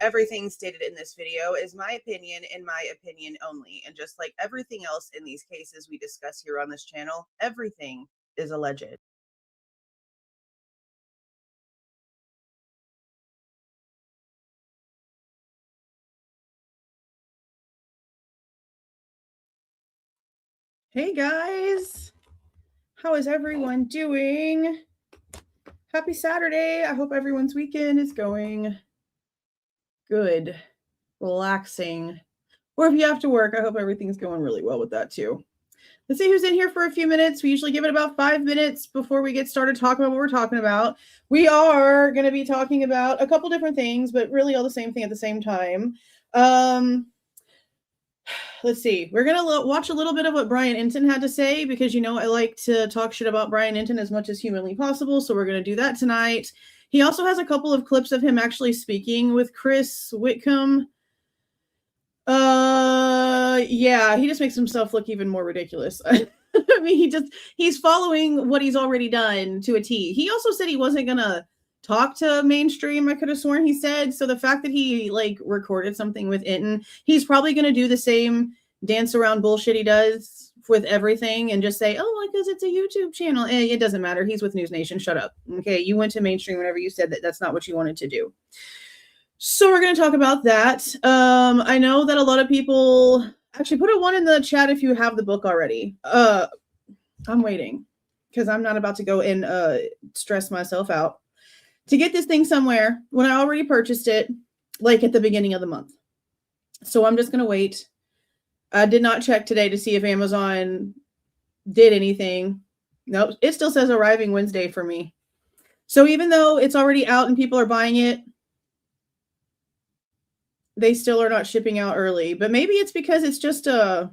everything stated in this video is my opinion and my opinion only. And just like everything else in these cases we discuss here on this channel, everything is alleged. Hey guys, how is everyone doing? Happy Saturday. I hope everyone's weekend is going good, relaxing. Or if you have to work, I hope everything's going really well with that too. Let's see who's in here for a few minutes. We usually give it about 5 minutes before we get started talking about what we're talking about. We are going to be talking about a couple different things, but really all the same thing at the same time. Let's see. We're going to watch a little bit of what Bryan Entin had to say because, you know, I like to talk shit about Bryan Entin as much as humanly possible. So we're going to do that tonight. He also has a couple of clips of him actually speaking with Chris Whitcomb. Yeah, he just makes himself look even more ridiculous. I mean, he's following what he's already done to a T. He also said he wasn't going to talk to mainstream, I could have sworn he said. So the fact that he like recorded something with Entin, he's probably going to do the same dance around bullshit he does with everything and just say, oh, because it's a YouTube channel. It doesn't matter. He's with News Nation. Shut up. Okay. You went to mainstream whenever you said that that's not what you wanted to do. So we're going to talk about that. I know that a lot of people actually put a 1 in the chat if you have the book already. I'm waiting because I'm not about to go and stress myself out to get this thing somewhere when I already purchased it, like at the beginning of the month. So I'm just going to wait. I did not check today to see if Amazon did anything. Nope. It still says arriving Wednesday for me. So even though it's already out and people are buying it, they still are not shipping out early. But maybe it's because it's just a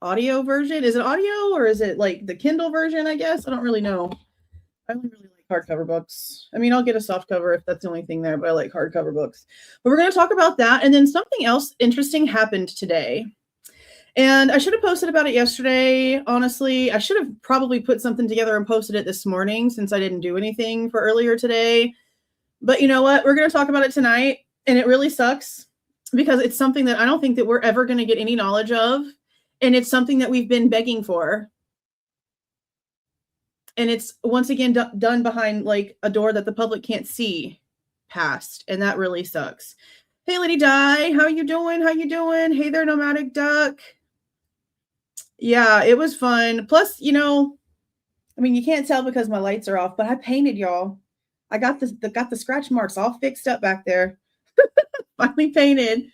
audio version. Is it audio or is it like the Kindle version, I guess? I don't really know. I don't really like hardcover books. I mean, I'll get a soft cover if that's the only thing there, but I like hardcover books. But we're going to talk about that. And then something else interesting happened today. And I should have posted about it yesterday. Honestly, I should have probably put something together and posted it this morning since I didn't do anything for earlier today. But you know what? We're going to talk about it tonight. And it really sucks because it's something that I don't think that we're ever going to get any knowledge of. And it's something that we've been begging for. And it's once again done behind like a door that the public can't see past. And that really sucks. Hey, Lady Di, how you doing? How you doing? Hey there, Nomadic Duck. Yeah, it was fun. Plus, you know, I mean, you can't tell because my lights are off, but I painted, y'all. I got the scratch marks all fixed up back there. Finally painted.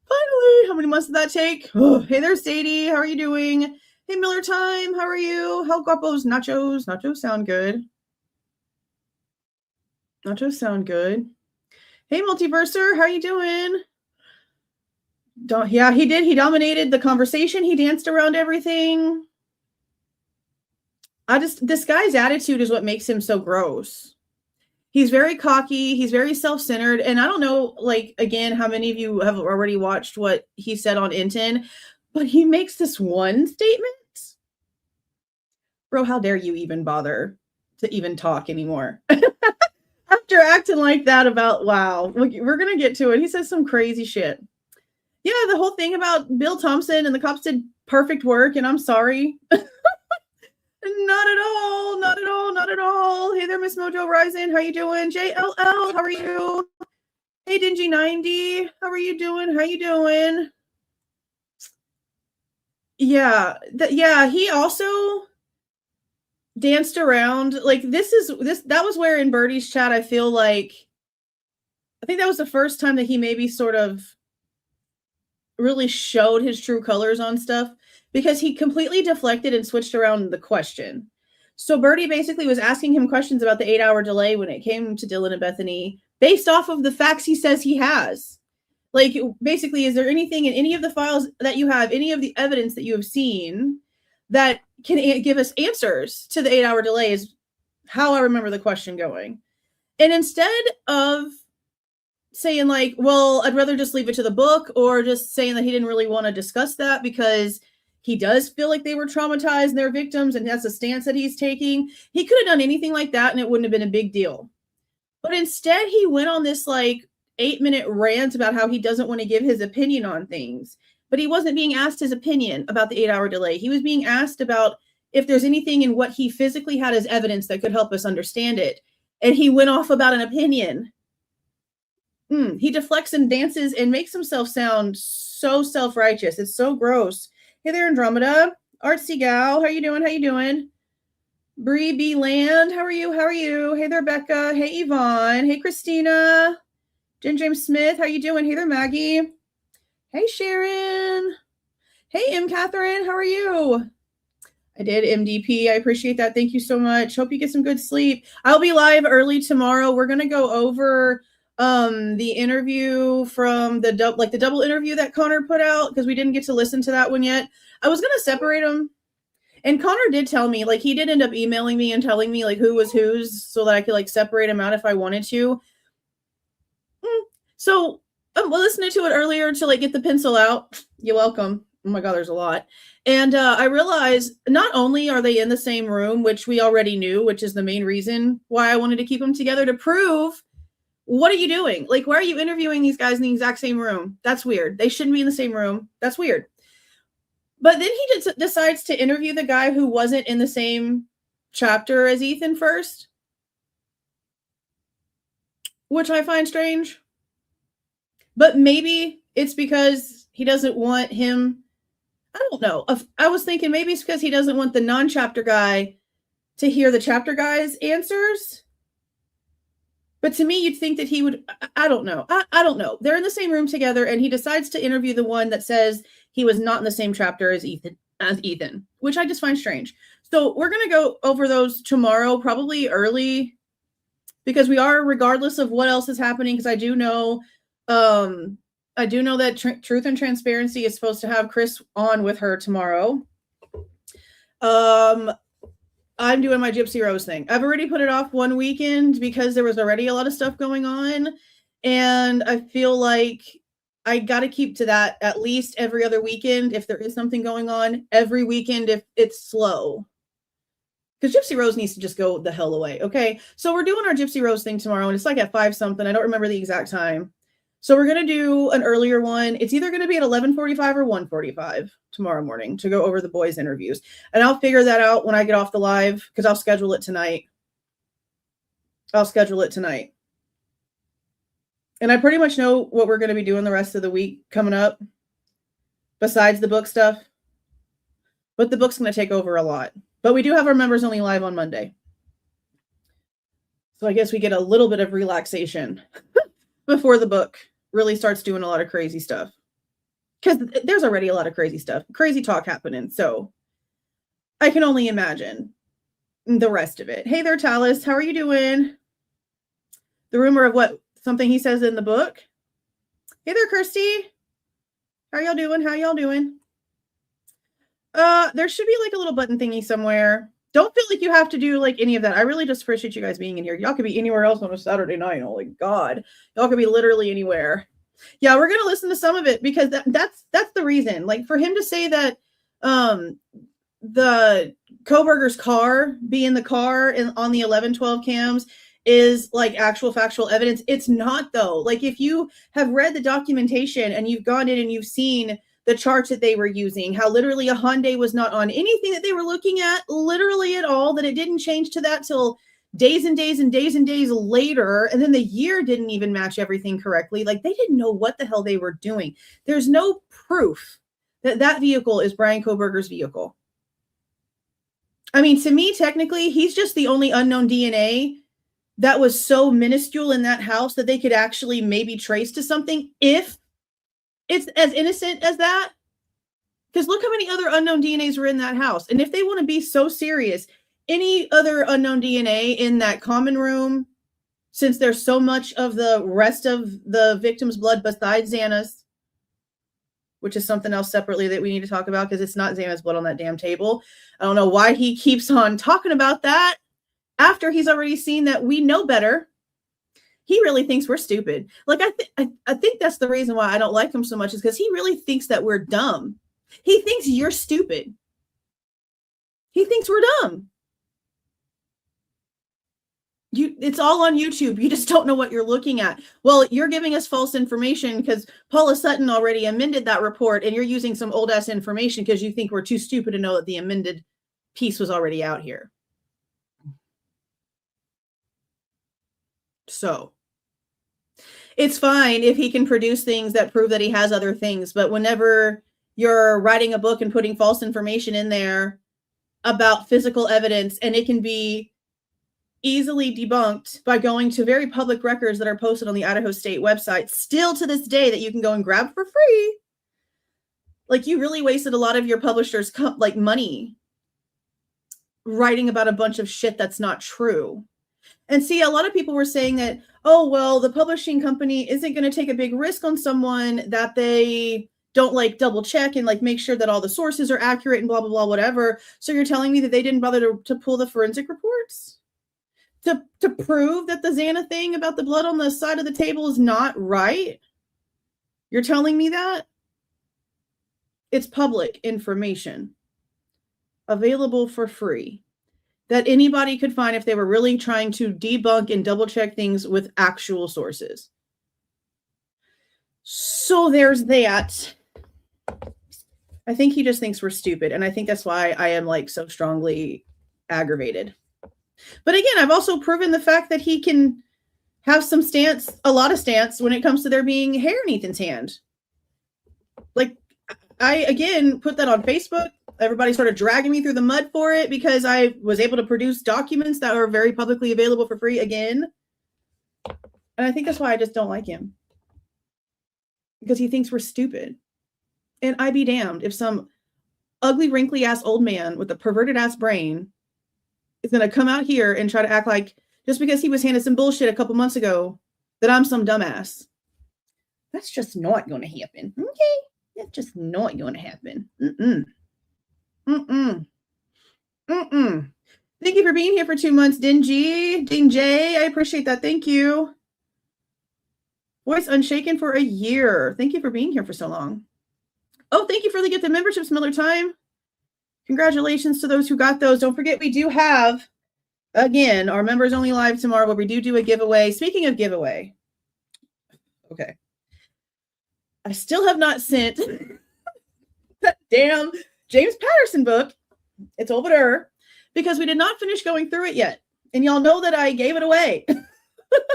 Finally. How many months did that take? Oh, hey there, Sadie. How are you doing? Hey, Miller Time. How are you? How guapos? Nachos. Nachos sound good. Nachos sound good. Hey, Multiverser. How are you doing? Yeah, he did. He dominated the conversation. He danced around everything. This guy's attitude is what makes him so gross. He's very cocky. He's very self-centered. And I don't know, like, again, how many of you have already watched what he said on Entin, but he makes this one statement. Bro, how dare you even bother to even talk anymore? After acting like that about, wow, we're going to get to it. He says some crazy shit. Yeah, the whole thing about Bill Thompson and the cops did perfect work, and I'm sorry. Not at all. Not at all. Not at all. Hey there, Miss Mojo Rising. How you doing? JLL, how are you? Hey, Dingy90. How are you doing? How you doing? Yeah. Yeah, he also danced around. Like, that was where in Birdie's chat, I feel like, I think that was the first time that he maybe sort of really showed his true colors on stuff. Because he completely deflected and switched around the question. So Birdie basically was asking him questions about the 8-hour delay when it came to Dylan and Bethany based off of the facts he says he has. Like, basically, is there anything in any of the files that you have, any of the evidence that you have seen that can give us answers to the 8-hour delay is how I remember the question going. And instead of saying like, well, I'd rather just leave it to the book, or just saying that he didn't really want to discuss that because he does feel like they were traumatized and they're victims and that's a stance that he's taking. He could have done anything like that and it wouldn't have been a big deal. But instead he went on this like 8-minute rant about how he doesn't want to give his opinion on things. But he wasn't being asked his opinion about the 8-hour delay. He was being asked about if there's anything in what he physically had as evidence that could help us understand it. And he went off about an opinion. He deflects and dances and makes himself sound so self-righteous. It's so gross. Hey there, Andromeda. Artsy gal. How you doing? How you doing? Bree B. Land. How are you? How are you? Hey there, Becca. Hey, Yvonne. Hey, Christina. Jen James Smith. How you doing? Hey there, Maggie. Hey, Sharon. Hey, M. Catherine. How are you? I did MDP. I appreciate that. Thank you so much. Hope you get some good sleep. I'll be live early tomorrow. We're going to go over the interview from the double interview that Connor put out, because we didn't get to listen to that one yet. I was going to separate them. And Connor did tell me, like, he did end up emailing me and telling me, like, who was whose so that I could, like, separate them out if I wanted to. So I'm listening to it earlier to, like, get the pencil out. You're welcome. Oh my God, there's a lot. And I realized not only are they in the same room, which we already knew, which is the main reason why I wanted to keep them together, to prove, what are you doing? Like, why are you interviewing these guys in the exact same room? That's weird. They shouldn't be in the same room. That's weird. But then he decides to interview the guy who wasn't in the same chapter as Ethan first, which I find strange. But maybe it's because he doesn't want him. I don't know. I was thinking maybe it's because he doesn't want the non-chapter guy to hear the chapter guy's answers. But to me, you'd think that he would. I don't know. I don't know. They're in the same room together, and he decides to interview the one that says he was not in the same chapter as Ethan, which I just find strange. So we're going to go over those tomorrow, probably early, because we are, regardless of what else is happening, because I do know that Truth and Transparency is supposed to have Chris on with her tomorrow. I'm doing my Gypsy Rose thing. I've already put it off one weekend because there was already a lot of stuff going on. And I feel like I got to keep to that at least every other weekend. If there is something going on, every weekend, if it's slow. Because Gypsy Rose needs to just go the hell away. Okay. So we're doing our Gypsy Rose thing tomorrow, and it's like at 5 something. I don't remember the exact time. So we're going to do an earlier one. It's either going to be at 11:45 or 1:45 tomorrow morning to go over the boys' interviews. And I'll figure that out when I get off the live, because I'll schedule it tonight. And I pretty much know what we're going to be doing the rest of the week coming up, besides the book stuff. But the book's going to take over a lot. But we do have our members only live on Monday. So I guess we get a little bit of relaxation before the book really starts doing a lot of crazy stuff. Because there's already a lot of crazy stuff, crazy talk happening. So I can only imagine the rest of it. Hey there, Talis. How are you doing? The rumor of what? Something he says in the book. Hey there, Kirsty. How y'all doing? There should be like a little button thingy somewhere. Don't feel like you have to do like any of that. I really just appreciate you guys being in here. Y'all could be anywhere else on a Saturday night. Holy God. Y'all could be literally anywhere. Yeah, we're going to listen to some of it because that's the reason. Like, for him to say that the Kohberger's car being the car on the 11-12 cams is like actual factual evidence. It's not, though. Like, if you have read the documentation and you've gone in and you've seen the charts that they were using, how literally a Hyundai was not on anything that they were looking at, literally at all, that it didn't change to that till days and days and days and days later. And then the year didn't even match everything correctly. Like, they didn't know what the hell they were doing. There's no proof that that vehicle is Bryan Kohberger's vehicle. I mean, to me, technically, he's just the only unknown DNA that was so minuscule in that house that they could actually maybe trace to something, if it's as innocent as that. Because look how many other unknown DNAs were in that house. And if they want to be so serious, any other unknown DNA in that common room, since there's so much of the rest of the victim's blood besides Xana's, which is something else separately that we need to talk about, because it's not Xana's blood on that damn table. I don't know why he keeps on talking about that after he's already seen that we know better. He really thinks we're stupid. Like, I think that's the reason why I don't like him so much, is because he really thinks that we're dumb. He thinks you're stupid. He thinks we're dumb. It's all on YouTube. You just don't know what you're looking at. Well, you're giving us false information because Paula Sutton already amended that report, and you're using some old ass information because you think we're too stupid to know that the amended piece was already out here. So it's fine if he can produce things that prove that he has other things, but whenever you're writing a book and putting false information in there about physical evidence, and it can be easily debunked by going to very public records that are posted on the Idaho State website, still to this day, that you can go and grab for free. Like, you really wasted a lot of your publishers' like money writing about a bunch of shit that's not true. And see, a lot of people were saying that, oh, well, the publishing company isn't going to take a big risk on someone that they don't like double check and like make sure that all the sources are accurate and blah, blah, blah, whatever. So you're telling me that they didn't bother to pull the forensic reports to prove that the Xana thing about the blood on the side of the table is not right? You're telling me that? It's public information available for free that anybody could find if they were really trying to debunk and double check things with actual sources. So there's that. I think he just thinks we're stupid. And I think that's why I am like so strongly aggravated. But again, I've also proven the fact that he can have some stance, a lot of stance when it comes to there being hair in Ethan's hand. Like, I, again, put that on Facebook. Everybody started dragging me through the mud for it because I was able to produce documents that are very publicly available for free again. And I think that's why I just don't like him. Because he thinks we're stupid. And I be damned if some ugly, wrinkly ass old man with a perverted ass brain is going to come out here and try to act like just because he was handed some bullshit a couple months ago that I'm some dumbass. That's just not going to happen. Okay? That's just not going to happen. Thank you for being here for 2 months, Dingy. I appreciate that. Thank you. Voice Unshaken for a year. Thank you for being here for so long. Oh, thank you for the gift of memberships, Miller Time. Congratulations to those who got those. Don't forget, we do have, again, our members only live tomorrow where we do a giveaway. Speaking of giveaway. Okay. I still have not sent that damn James Patterson book. It's over there because we did not finish going through it yet. And y'all know that I gave it away.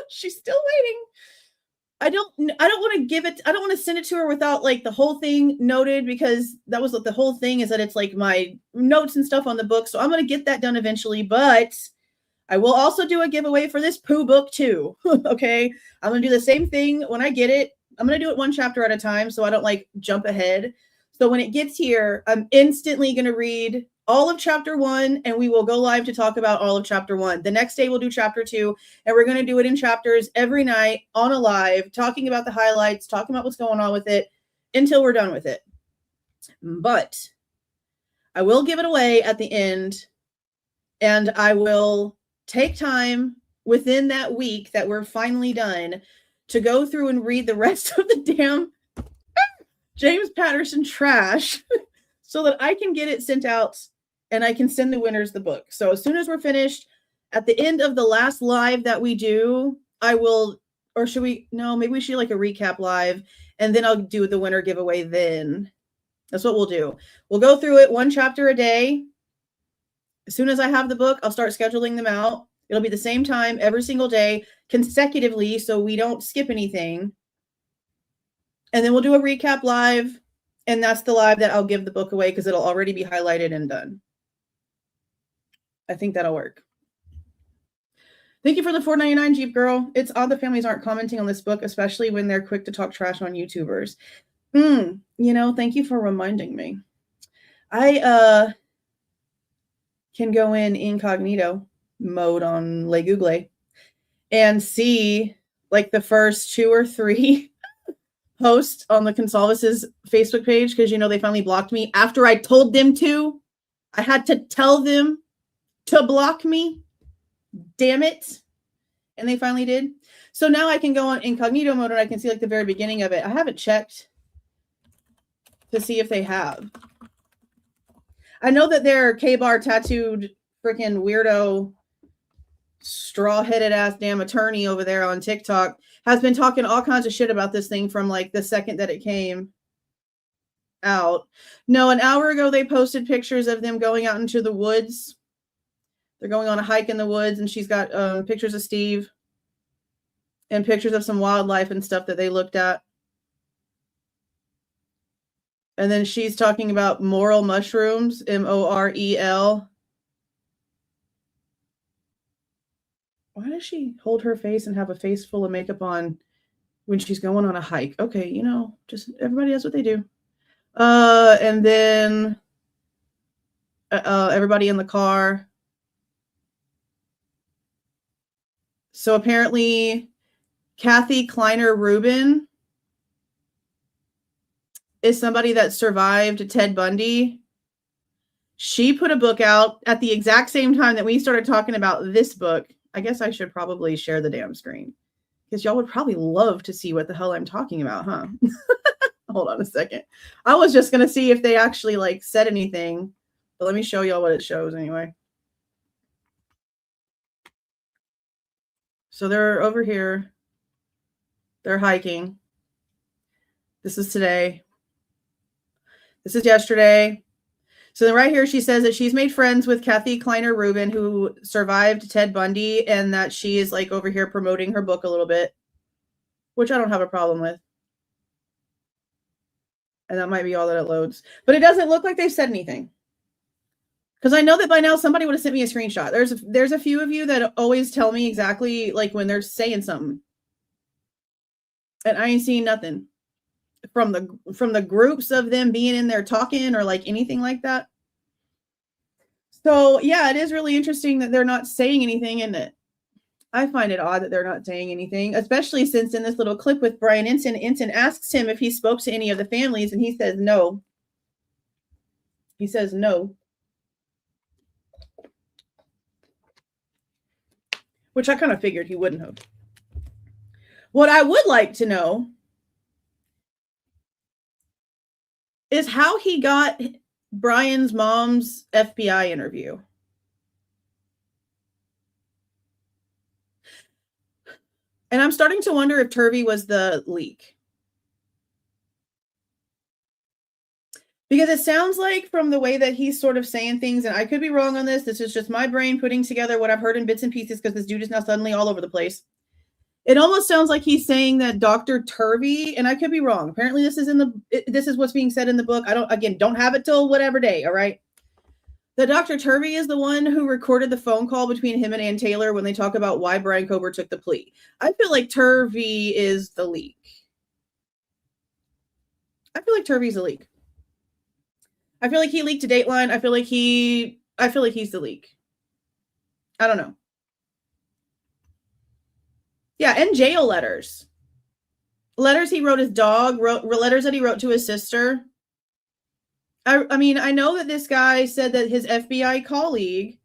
She's still waiting. I don't want to give it. I don't want to send it to her without like the whole thing noted, because that was what the whole thing is, that it's like my notes and stuff on the book. So I'm going to get that done eventually, but I will also do a giveaway for this poo book too. Okay. I'm going to do the same thing when I get it. I'm going to do it one chapter at a time so I don't like jump ahead. So when it gets here, I'm instantly going to read all of chapter 1 and we will go live to talk about all of chapter 1. The next day we'll do chapter 2 and we're going to do it in chapters every night on a live, talking about the highlights, talking about what's going on with it until we're done with it. But I will give it away at the end, and I will take time within that week that we're finally done to go through and read the rest of the damn James Patterson trash so that I can get it sent out and I can send the winners the book. So as soon as we're finished, at the end of the last live that we do, I will, or should we, no, maybe we should like a recap live, and then I'll do the winner giveaway then. That's what we'll do. We'll go through it one chapter a day. As soon as I have the book, I'll start scheduling them out. It'll be the same time every single day consecutively so we don't skip anything. And then we'll do a recap live, and that's the live that I'll give the book away because it'll already be highlighted and done. I think that'll work. Thank you for the $4.99, Jeep Girl. It's odd the families aren't commenting on this book, especially when they're quick to talk trash on YouTubers. You know, thank you for reminding me. I can go in incognito mode on Le Google and see like the first 2 or 3 posts on the Goncalves' Facebook page, because you know they finally blocked me after I told them to. I had to tell them to block me. Damn it. And they finally did. So now I can go on incognito mode and I can see like the very beginning of it. I haven't checked to see if they have. I know that their K-bar tattooed freaking weirdo straw-headed ass damn attorney over there on TikTok has been talking all kinds of shit about this thing from like the second that it came out. No, an hour ago they posted pictures of them going out into the woods. They're going on a hike in the woods, and she's got pictures of Steve and pictures of some wildlife and stuff that they looked at. And then she's talking about moral mushrooms, MOREL. Why does she hold her face and have a face full of makeup on when she's going on a hike? Okay, you know, just everybody does what they do. And then everybody in the car. So apparently Kathy Kleiner Rubin is somebody that survived Ted Bundy. She put a book out at the exact same time that we started talking about this book. I guess I should probably share the damn screen because y'all would probably love to see what the hell I'm talking about, huh? Hold on a second. I was just going to see if they actually like said anything, but let me show y'all what it shows anyway. So they're over here. They're hiking. This is today. This is yesterday. So then right here, she says that she's made friends with Kathy Kleiner Rubin, who survived Ted Bundy, and that she is like over here promoting her book a little bit, which I don't have a problem with. And that might be all that it loads. But it doesn't look like they've said anything. Because I know that by now somebody would have sent me a screenshot. There's a few of you that always tell me exactly like when they're saying something. And I ain't seen nothing from the groups of them being in there talking or like anything like that. So yeah, it is really interesting that they're not saying anything, isn't it? I find it odd that they're not saying anything, especially since in this little clip with Brian Entin asks him if he spoke to any of the families, and he says no. He says no. Which I kind of figured he wouldn't have. What I would like to know is how he got Brian's mom's FBI interview. And I'm starting to wonder if Turvey was the leak. Because it sounds like from the way that he's sort of saying things, and I could be wrong on this. This is just my brain putting together what I've heard in bits and pieces because this dude is now suddenly all over the place. It almost sounds like he's saying that Dr. Turvey, and I could be wrong. Apparently this is what's being said in the book. I don't have it till whatever day. All right. That Dr. Turvey is the one who recorded the phone call between him and Ann Taylor when they talk about why Bryan Kohberger took the plea. I feel like Turvey is the leak. I feel like Turvey's the leak. I feel like he leaked a Dateline. I feel like he's the leak. I don't know. Yeah, and jail letters. Letters he wrote his dog, letters that he wrote to his sister. I mean, I know that this guy said that his FBI colleague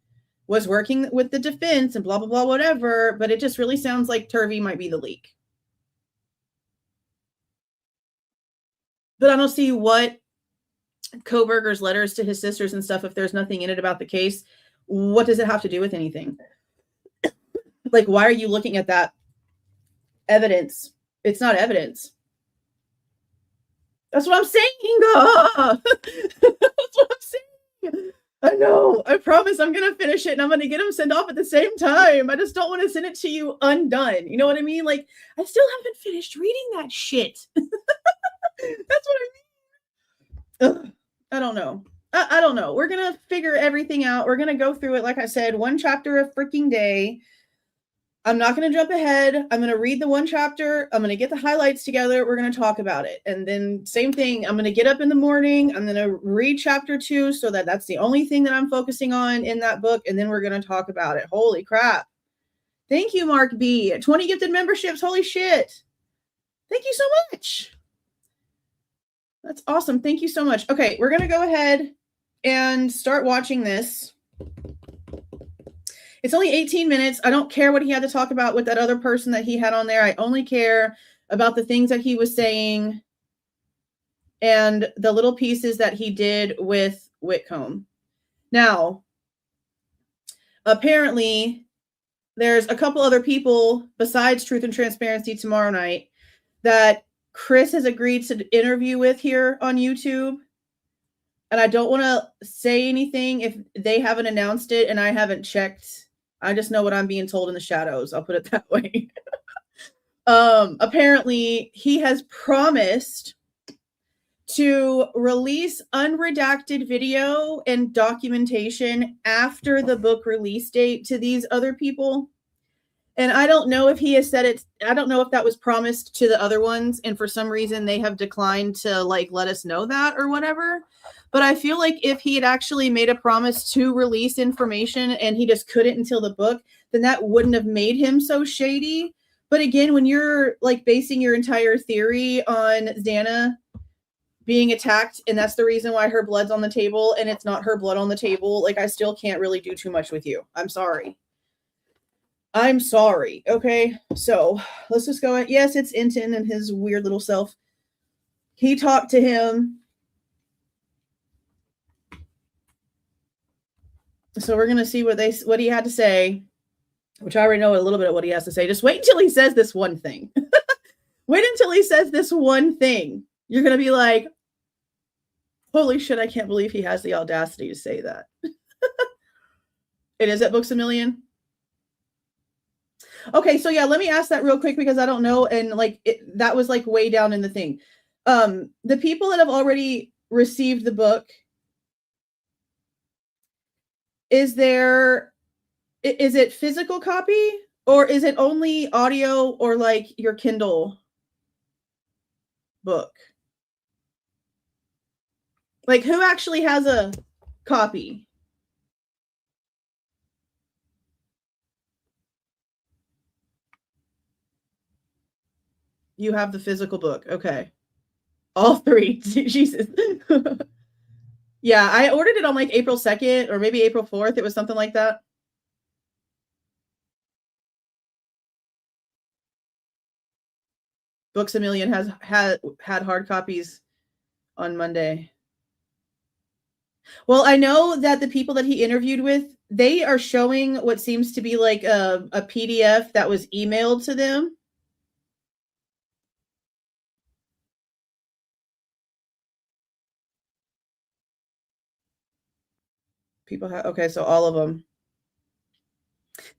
was working with the defense and blah, blah, blah, whatever, but it just really sounds like Turvey might be the leak. But I don't see what Kohberger's letters to his sisters and stuff, if there's nothing in it about the case, what does it have to do with anything? Like, why are you looking at that evidence? It's not evidence. That's what I'm saying. That's what I'm saying. I know. I promise I'm going to finish it and I'm going to get them sent off at the same time. I just don't want to send it to you undone. You know what I mean? Like, I still haven't finished reading that shit. That's what I mean. Ugh, I don't know. I don't know. We're going to figure everything out. We're going to go through it. Like I said, one chapter a freaking day. I'm not going to jump ahead. I'm going to read the one chapter. I'm going to get the highlights together. We're going to talk about it. And then same thing. I'm going to get up in the morning. I'm going to read chapter 2 so that that's the only thing that I'm focusing on in that book. And then we're going to talk about it. Holy crap. Thank you, Mark B. 20 gifted memberships. Holy shit. Thank you so much. That's awesome. Thank you so much. Okay, we're going to go ahead and start watching this. It's only 18 minutes. I don't care what he had to talk about with that other person that he had on there. I only care about the things that he was saying and the little pieces that he did with Whitcomb. Now, apparently, there's a couple other people besides Truth and Transparency tomorrow night that Chris has agreed to interview with here on YouTube. And I don't want to say anything if they haven't announced it and I haven't checked. I just know what I'm being told in the shadows. I'll put it that way. Apparently, he has promised to release unredacted video and documentation after the book release date to these other people. And I don't know if he has said it. I don't know if that was promised to the other ones. And for some reason, they have declined to let us know that or whatever. But I feel like if he had actually made a promise to release information and he just couldn't until the book, then that wouldn't have made him so shady. But again, when you're basing your entire theory on Xana being attacked, and that's the reason why her blood's on the table, and it's not her blood on the table, I still can't really do too much with you. I'm sorry. Okay, so let's just go. Yes, it's Entin and his weird little self. He talked to him. So we're going to see what he had to say, which I already know a little bit of what he has to say. Just wait until he says this one thing. Wait until he says this one thing. You're going to be like, holy shit, I can't believe he has the audacity to say that. It is at Books A Million. Okay, so yeah, let me ask that real quick because I don't know. And that was way down in the thing. The people that have already received the book, is it physical copy or is it only audio or your Kindle book? Who actually has a copy? You have the physical book. Okay. All three. Jesus. Yeah, I ordered it on April 2nd or maybe April 4th. It was something like that. Books A Million has had hard copies on Monday. Well, I know that the people that he interviewed with, they are showing what seems to be a PDF that was emailed to them. People have, okay, so all of them.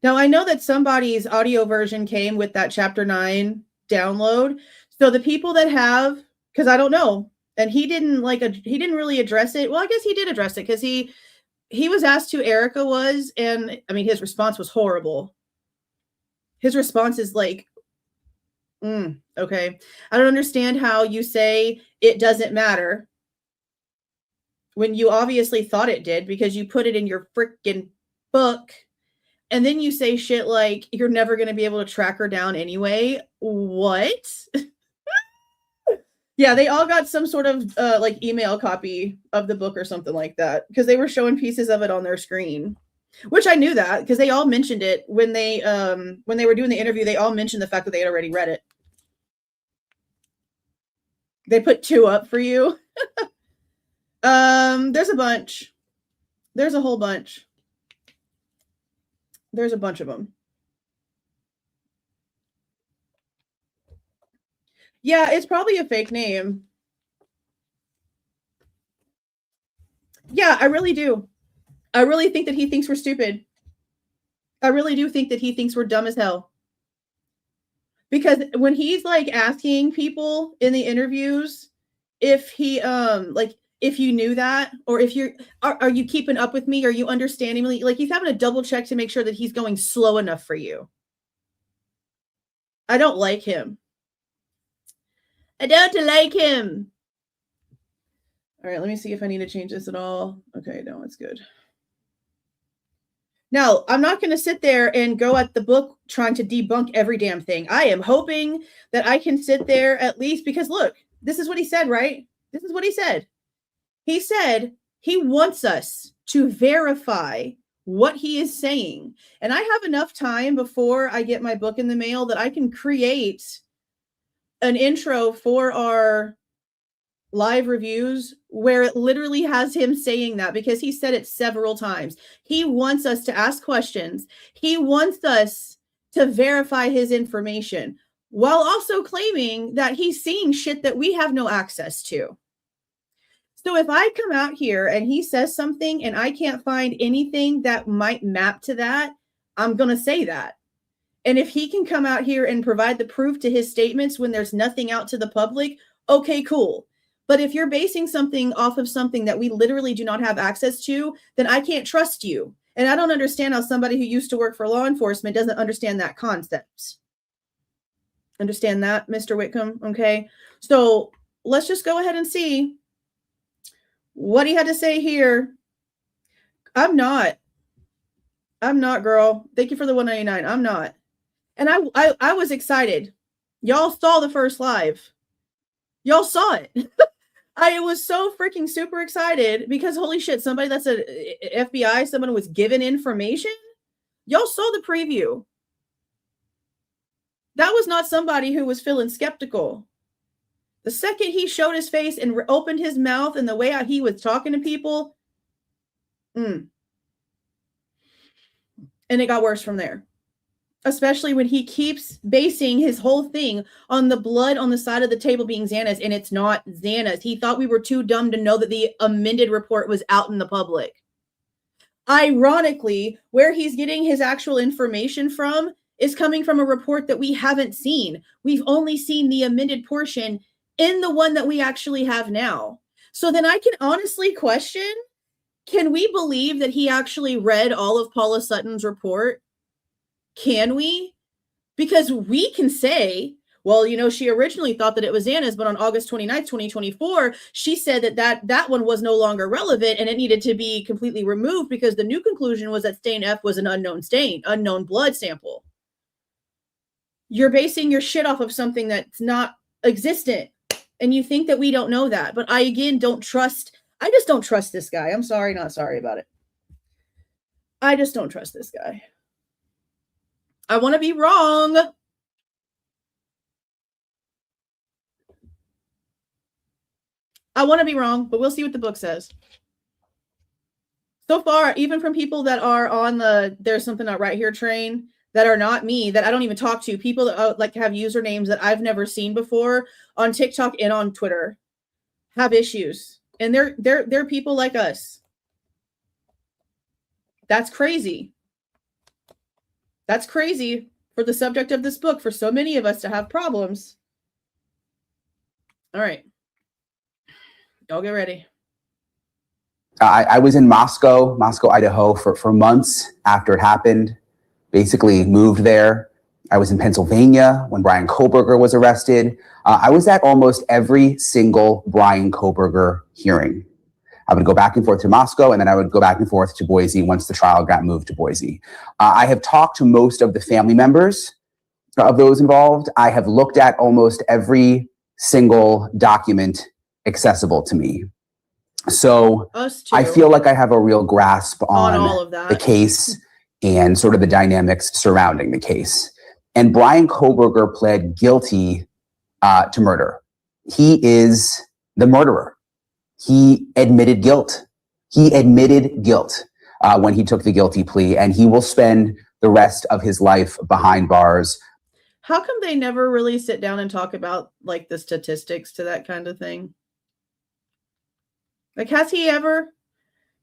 Now, I know that somebody's audio version came with that chapter 9 download. So the people that have, because I don't know, and he didn't really address it. Well, I guess he did address it because he was asked who Erica was, and I mean his response was horrible. His response is okay. I don't understand how you say it doesn't matter when you obviously thought it did because you put it in your freaking book. And then you say shit like you're never going to be able to track her down anyway. What? Yeah, they all got some sort of email copy of the book or something like that because they were showing pieces of it on their screen, which I knew that because they all mentioned it when they were doing the interview. They all mentioned the fact that they had already read it. They put 2 up for you. There's a bunch. There's a whole bunch. There's a bunch of them. Yeah, it's probably a fake name. Yeah, I really do. I really think that he thinks we're stupid. I really do think that he thinks we're dumb as hell. Because when he's asking people in the interviews if he if you knew that, or if are you keeping up with me? Are you understanding me? He's having a double check to make sure that he's going slow enough for you. I don't like him. I don't like him. All right, let me see if I need to change this at all. Okay, no, it's good. Now, I'm not going to sit there and go at the book trying to debunk every damn thing. I am hoping that I can sit there at least because, look, this is what he said, right? This is what he said. He said he wants us to verify what he is saying. And I have enough time before I get my book in the mail that I can create an intro for our live reviews where it literally has him saying that, because he said it several times. He wants us to ask questions. He wants us to verify his information while also claiming that he's seeing shit that we have no access to. So if I come out here and he says something and I can't find anything that might map to that, I'm going to say that. And if he can come out here and provide the proof to his statements when there's nothing out to the public, okay, cool. But if you're basing something off of something that we literally do not have access to, then I can't trust you. And I don't understand how somebody who used to work for law enforcement doesn't understand that concept. Understand that, Mr. Whitcomb? Okay. So let's just go ahead and see what he had to say here. I'm not, girl. Thank you for the $1.99. I'm not. And I was excited. Y'all saw the first live. Y'all saw it. I was so freaking super excited because holy shit, somebody that's a FBI, someone was given information. Y'all saw the preview. That was not somebody who was feeling skeptical. The second he showed his face and opened his mouth and the way he was talking to people, and it got worse from there. Especially when he keeps basing his whole thing on the blood on the side of the table being Xana's, and it's not Xana's. He thought we were too dumb to know that the amended report was out in the public. Ironically, where he's getting his actual information from is coming from a report that we haven't seen. We've only seen the amended portion in the one that we actually have now. So then I can honestly question, can we believe that he actually read all of Paula Sutton's report? Can we? Because we can say, well, you know, she originally thought that it was Xana's, but on August 29th, 2024, she said that one was no longer relevant and it needed to be completely removed because the new conclusion was that stain F was an unknown blood sample. You're basing your shit off of something that's not existent. And you think that we don't know that. But I just don't trust this guy. I'm sorry, not sorry about it. I just don't trust this guy. I want to be wrong. I want to be wrong, but we'll see what the book says. So far, even from people that are on the there's something not right here train, that are not me, that I don't even talk to, people that like have usernames that I've never seen before on TikTok and on Twitter, have issues. And they're people like us. That's crazy. That's crazy for the subject of this book, for so many of us to have problems. All right. Y'all get ready. I was in Moscow, Idaho for months after it happened. Basically moved there. I was in Pennsylvania when Bryan Kohberger was arrested. I was at almost every single Bryan Kohberger hearing. I would go back and forth to Moscow, and then I would go back and forth to Boise once the trial got moved to Boise. I have talked to most of the family members of those involved. I have looked at almost every single document accessible to me. So I feel like I have a real grasp on all of that. The case and sort of the dynamics surrounding the case. And Bryan Kohberger pled guilty to murder. He is the murderer. He admitted guilt. When he took the guilty plea, and he will spend the rest of his life behind bars. How come they never really sit down and talk about like the statistics to that kind of thing? Like, has he ever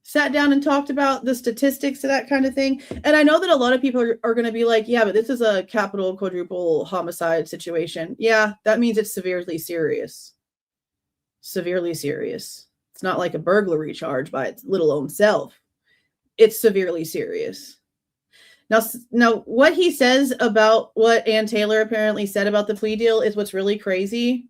sat down and talked about the statistics to that kind of thing? And I know that a lot of people are going to be like, yeah, but this is a capital quadruple homicide situation. Yeah, that means it's severely serious. Severely serious. It's not like a burglary charge by its little own self. It's severely serious. Now, what he says about what Ann Taylor apparently said about the plea deal is what's really crazy.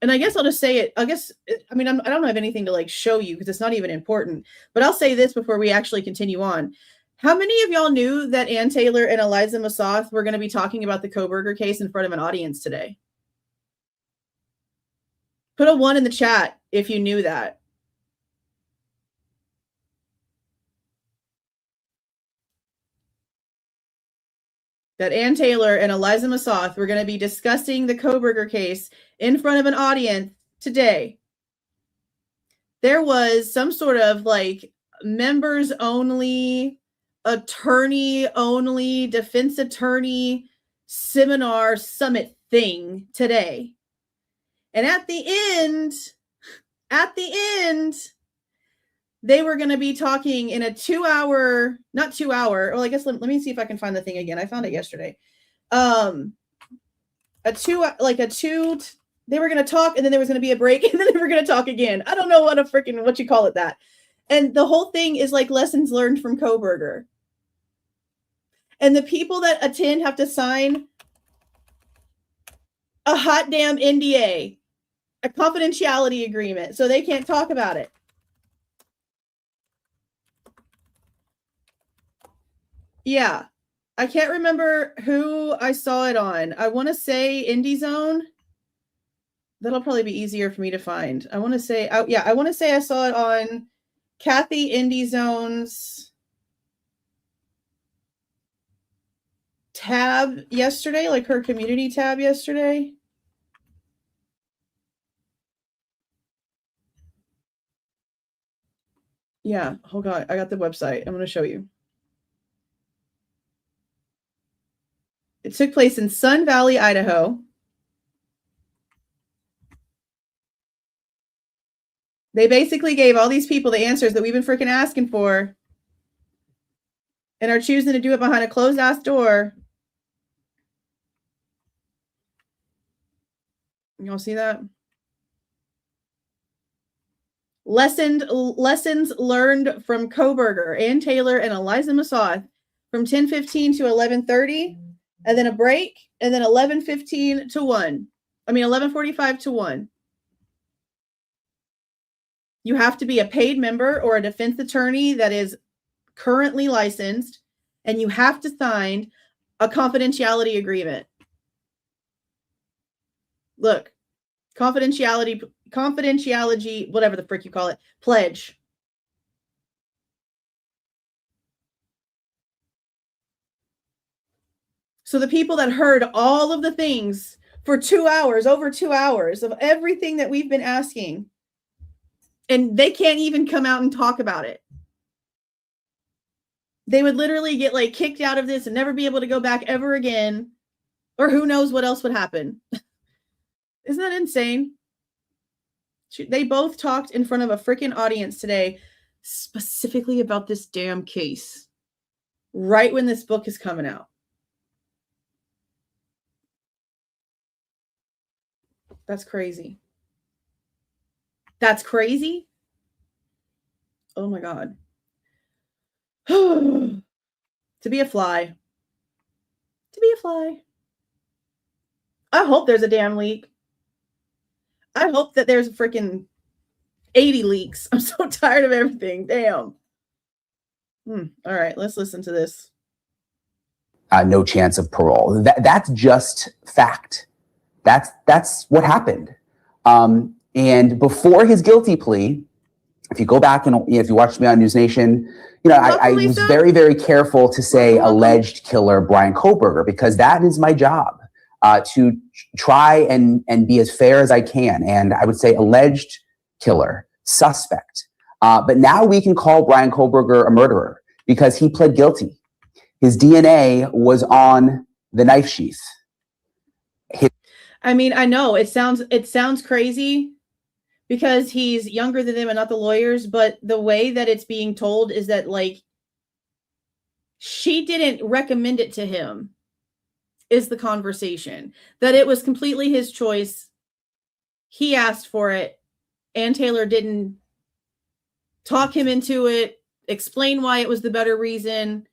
And I guess I'll just say it. I don't have anything to like show you because it's not even important. But I'll say this before we actually continue on. How many of y'all knew that Ann Taylor and Eliza Massoth were going to be talking about the Kohberger case in front of an audience today? Put a 1 in the chat if you knew that. That Ann Taylor and Eliza Massoth were going to be discussing the Kohberger case in front of an audience today, there was some sort of like members only, attorney only, defense attorney seminar summit thing today. And at the end, they were going to be talking in a 2-hour, not 2 hour. Well, I guess let me see if I can find the thing again. I found it yesterday. They were going to talk, and then there was going to be a break, and then they were going to talk again. I don't know what you call it that. And the whole thing is like lessons learned from Kohberger. And the people that attend have to sign a hot damn NDA, a confidentiality agreement, so they can't talk about it. Yeah. I can't remember who I saw it on. I want to say Indie Zone. That'll probably be easier for me to find. I want to say I saw it on Kathy Indie Zone's tab yesterday, like her community tab yesterday. Yeah, hold on. I got the website. I'm going to show you. It took place in Sun Valley, Idaho. They basically gave all these people the answers that we've been freaking asking for and are choosing to do it behind a closed-ass door. Y'all see that? Lessons learned from Kohberger, Ann Taylor, and Eliza Massoth from 10:15 to 11:30, and then a break, and then 11:15 to 1. 11:45 to 1. You have to be a paid member or a defense attorney that is currently licensed, and you have to sign a confidentiality agreement. Look, confidentiality, whatever the frick you call it, pledge. So the people that heard all of the things for 2 hours, over 2 hours of everything that we've been asking, and they can't even come out and talk about it. They would literally get like kicked out of this and never be able to go back ever again. Or who knows what else would happen. Isn't that insane? They both talked in front of a freaking audience today, specifically about this damn case, right when this book is coming out. That's crazy. That's crazy. Oh my God. To be a fly. To be a fly. I hope there's a damn leak. I hope that there's a freaking 80 leaks. I'm so tired of everything. Damn. All right, let's listen to this. No chance of parole. That's just fact. That's what happened. And before his guilty plea, if you go back and if you watched me on News Nation, I was very, very careful to say alleged killer Bryan Kohberger, because that is my job, to try and be as fair as I can. And I would say alleged killer, suspect. But now we can call Bryan Kohberger a murderer because he pled guilty. His DNA was on the knife sheath. I know it sounds crazy because he's younger than them and not the lawyers, but the way that it's being told is that like she didn't recommend it to him is the conversation, that it was completely his choice. He asked for it. Ann Taylor didn't talk him into it, explain why it was the better reason.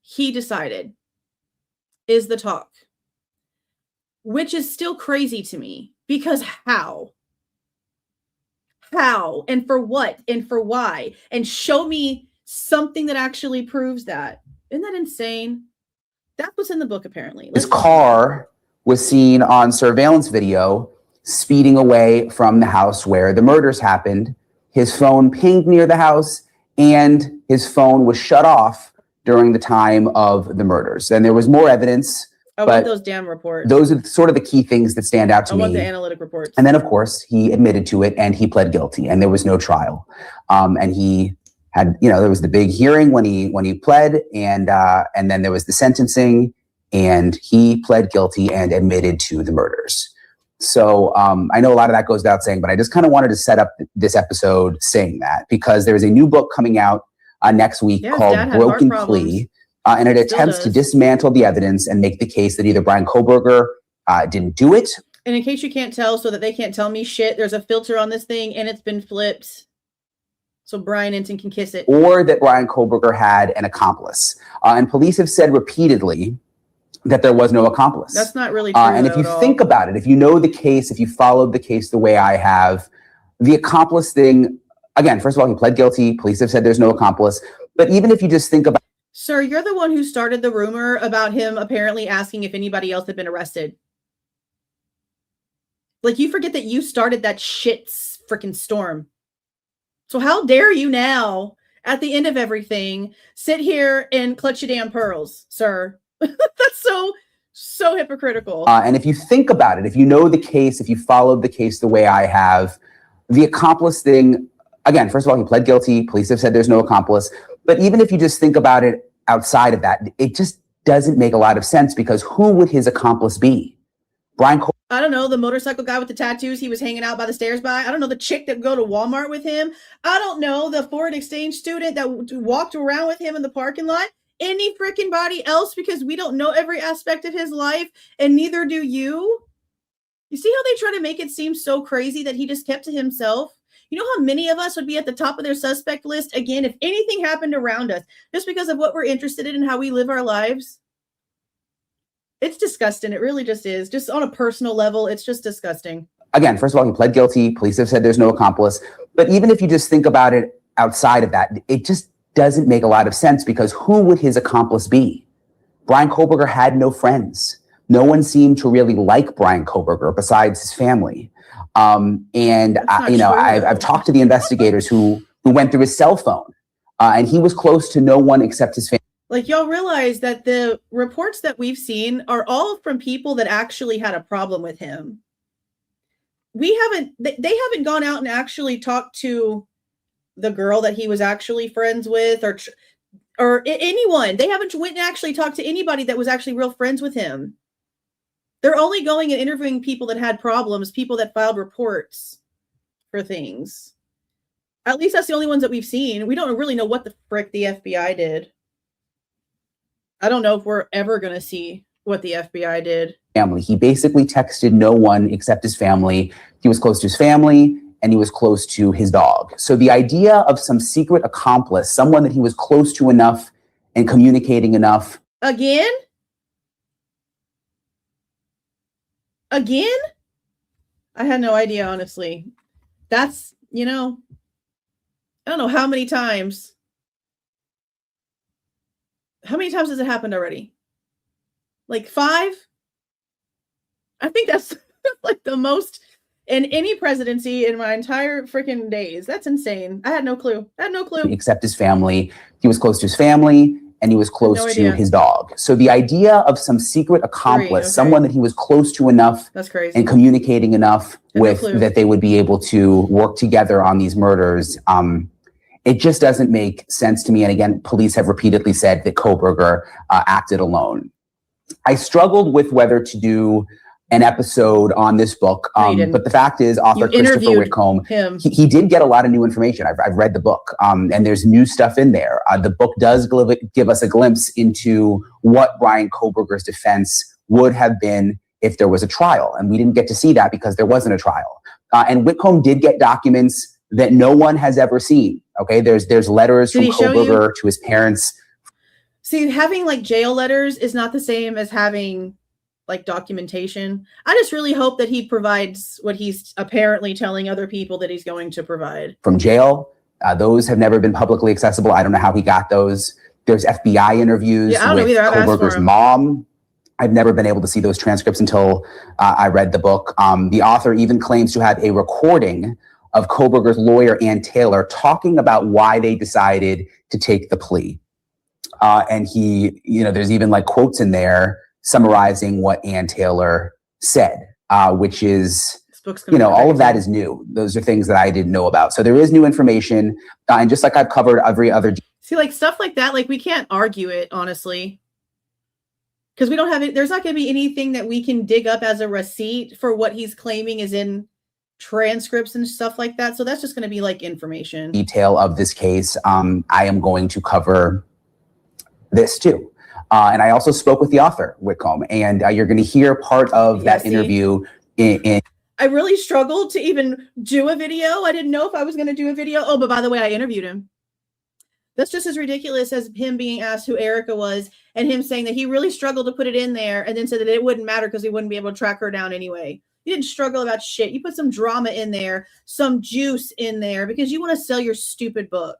He decided is the talk, which is still crazy to me because how and for what and for why, and show me something that actually proves that. Isn't that insane? That's what's in the book, apparently. His car was seen on surveillance video speeding away from the house where the murders happened. His phone pinged near the house, and his phone was shut off during the time of the murders. And there was more evidence I want those damn reports. Those are sort of the key things that stand out to me. I want the analytic reports. And then, of course, he admitted to it and he pled guilty, and there was no trial. And he had, there was the big hearing when he pled, and then there was the sentencing, and he pled guilty and admitted to the murders. So I know a lot of that goes without saying, but I just kind of wanted to set up this episode saying that, because there is a new book coming out next week called Broken Plea. And it attempts to dismantle the evidence and make the case that either Bryan Kohberger didn't do it. And in case you can't tell, so that they can't tell me shit, there's a filter on this thing and it's been flipped. So Bryan Entin can kiss it. Or that Bryan Kohberger had an accomplice. And police have said repeatedly that there was no accomplice. That's not really true. And if you think about it, if you know the case, if you followed the case the way I have, the accomplice thing, again, first of all, he pled guilty. Police have said there's no accomplice. But even if you just think about, sir, you're the one who started the rumor about him apparently asking if anybody else had been arrested. Like, you forget that you started that shit freaking storm. So how dare you now, at the end of everything, sit here and clutch your damn pearls, sir? That's so hypocritical. And if you think about it, if you know the case, if you followed the case the way I have, the accomplice thing, again, first of all, he pled guilty. Police have said there's no accomplice. But even if you just think about it outside of that, it just doesn't make a lot of sense, because who would his accomplice be? I don't know, the motorcycle guy with the tattoos he was hanging out by the stairs by. I don't know, the chick that would go to Walmart with him. I don't know, the foreign exchange student that walked around with him in the parking lot. Any freaking body else, because we don't know every aspect of his life, and neither do you. You see how they try to make it seem so crazy that he just kept to himself? You know how many of us would be at the top of their suspect list, again, if anything happened around us, just because of what we're interested in and how we live our lives? It's disgusting. It really just is. Just on a personal level, it's just disgusting. Again, first of all, he pled guilty. Police have said there's no accomplice. But even if you just think about it outside of that, it just doesn't make a lot of sense, because who would his accomplice be? Bryan Kohberger had no friends. No one seemed to really like Bryan Kohberger besides his family. I've talked to the investigators who went through his cell phone, and he was close to no one except his family. Like, y'all realize that the reports that we've seen are all from people that actually had a problem with him. They haven't gone out and actually talked to the girl that he was actually friends with, or anyone. They haven't went and actually talked to anybody that was actually real friends with him. They're only going and interviewing people that had problems, people that filed reports for things. At least that's the only ones that we've seen. We don't really know what the frick the FBI did. I don't know if we're ever going to see what the FBI did. Family. He basically texted no one except his family. He was close to his family, and he was close to his dog. So the idea of some secret accomplice, someone that he was close to enough and communicating enough. Again? I had no idea, honestly. That's, I don't know how many times. How many times has it happened already? Like 5? I think that's like the most in any presidency in my entire freaking days. That's insane. I had no clue. Except his family. He was close to his family, and he was close to his dog. So the idea of some secret accomplice, someone that he was close to enough and communicating enough with, that they would be able to work together on these murders, it just doesn't make sense to me. And again, police have repeatedly said that Kohberger acted alone. I struggled with whether to do an episode on this book, but the fact is, author Christopher Whitcomb, he did get a lot of new information. I've read the book, and there's new stuff in there. The book does give us a glimpse into what Bryan Kohberger's defense would have been if there was a trial, and we didn't get to see that because there wasn't a trial. And Whitcomb did get documents that no one has ever seen. Okay, there's letters from Kohberger to his parents. See, having like jail letters is not the same as having like documentation. I just really hope that he provides what he's apparently telling other people that he's going to provide. From jail, those have never been publicly accessible. I don't know how he got those. There's FBI interviews with Kohberger's mom. I've never been able to see those transcripts until I read the book. The author even claims to have a recording of Kohberger's lawyer, Ann Taylor, talking about why they decided to take the plea. And he, there's even like quotes in there summarizing what Ann Taylor said, which is, all of that is new. Those are things that I didn't know about. So there is new information. And just like I've covered every other. See, like stuff like that, like we can't argue it, honestly. Because we don't have it. There's not going to be anything that we can dig up as a receipt for what he's claiming is in transcripts and stuff like that. So that's just going to be like information. Detail of this case. I am going to cover this too. And I also spoke with the author, Whitcomb, and you're going to hear part of that interview in I really struggled to even do a video. I didn't know if I was going to do a video. Oh, but by the way, I interviewed him. That's just as ridiculous as him being asked who Erica was and him saying that he really struggled to put it in there and then said that it wouldn't matter because he wouldn't be able to track her down anyway. You didn't struggle about shit. You put some drama in there, some juice in there because you want to sell your stupid book.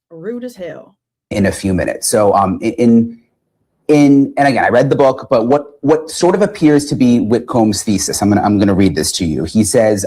Rude as hell. In a few minutes. So and again, I read the book, but what sort of appears to be Whitcomb's thesis, I'm gonna read this to you. He says,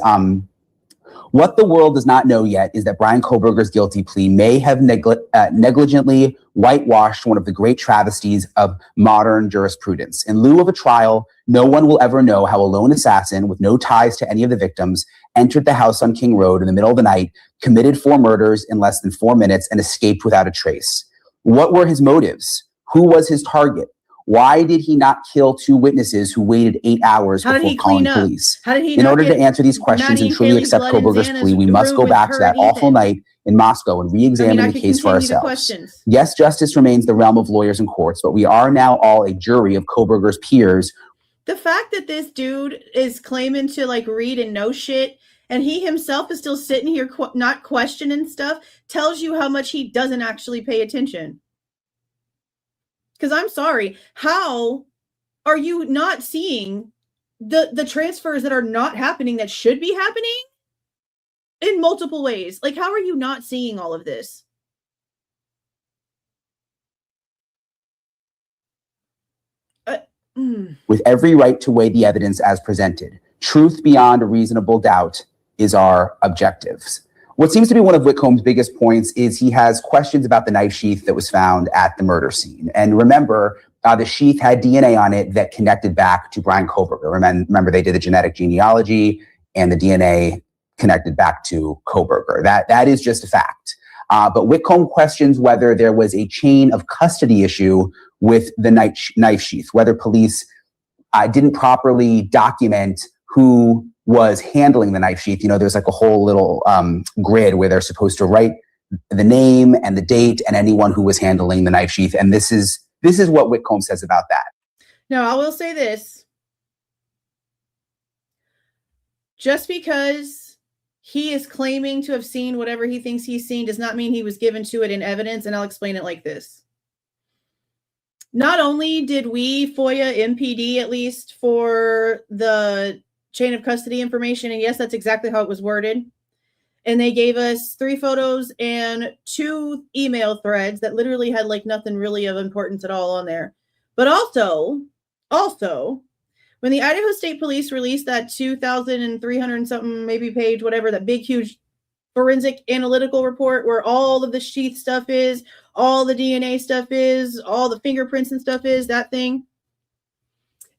what the world does not know yet is that Bryan Kohberger's guilty plea may have negligently whitewashed one of the great travesties of modern jurisprudence. In lieu of a trial, no one will ever know how a lone assassin with no ties to any of the victims entered the house on King Road in the middle of the night, committed 4 murders in less than 4 minutes, and escaped without a trace. What were his motives? Who was his target? Why did he not kill 2 witnesses who waited 8 hours before calling police? In order to answer these questions and truly accept Kohberger's plea, we must go back to that awful night in Moscow and re-examine the case for ourselves. Yes, justice remains the realm of lawyers and courts, but we are now all a jury of Kohberger's peers. The fact that this dude is claiming to like read and know shit, and he himself is still sitting here not questioning stuff, tells you how much he doesn't actually pay attention. Because I'm sorry, how are you not seeing the transfers that are not happening that should be happening in multiple ways? Like, how are you not seeing all of this? With every right to weigh the evidence as presented. Truth beyond a reasonable doubt is our objectives. What seems to be one of Whitcomb's biggest points is he has questions about the knife sheath that was found at the murder scene. And remember, the sheath had DNA on it that connected back to Bryan Kohberger. Remember, they did the genetic genealogy and the DNA connected back to Kohberger. That is just a fact. But Whitcomb questions whether there was a chain of custody issue with the knife sheath, whether police didn't properly document who was handling the knife sheath. There's like a whole little grid where they're supposed to write the name and the date and anyone who was handling the knife sheath. And this is what Whitcomb says about that. Now, I will say this. Just because he is claiming to have seen whatever he thinks he's seen does not mean he was given to it in evidence, and I'll explain it like this. Not only did we FOIA MPD, at least for the chain of custody information, and yes, that's exactly how it was worded, and they gave us 3 photos and 2 email threads that literally had like nothing really of importance at all on there. But also when the Idaho State Police released that 2,300 something maybe page, whatever, that big huge forensic analytical report where all of the sheath stuff is, all the DNA stuff is, all the fingerprints and stuff is, that thing,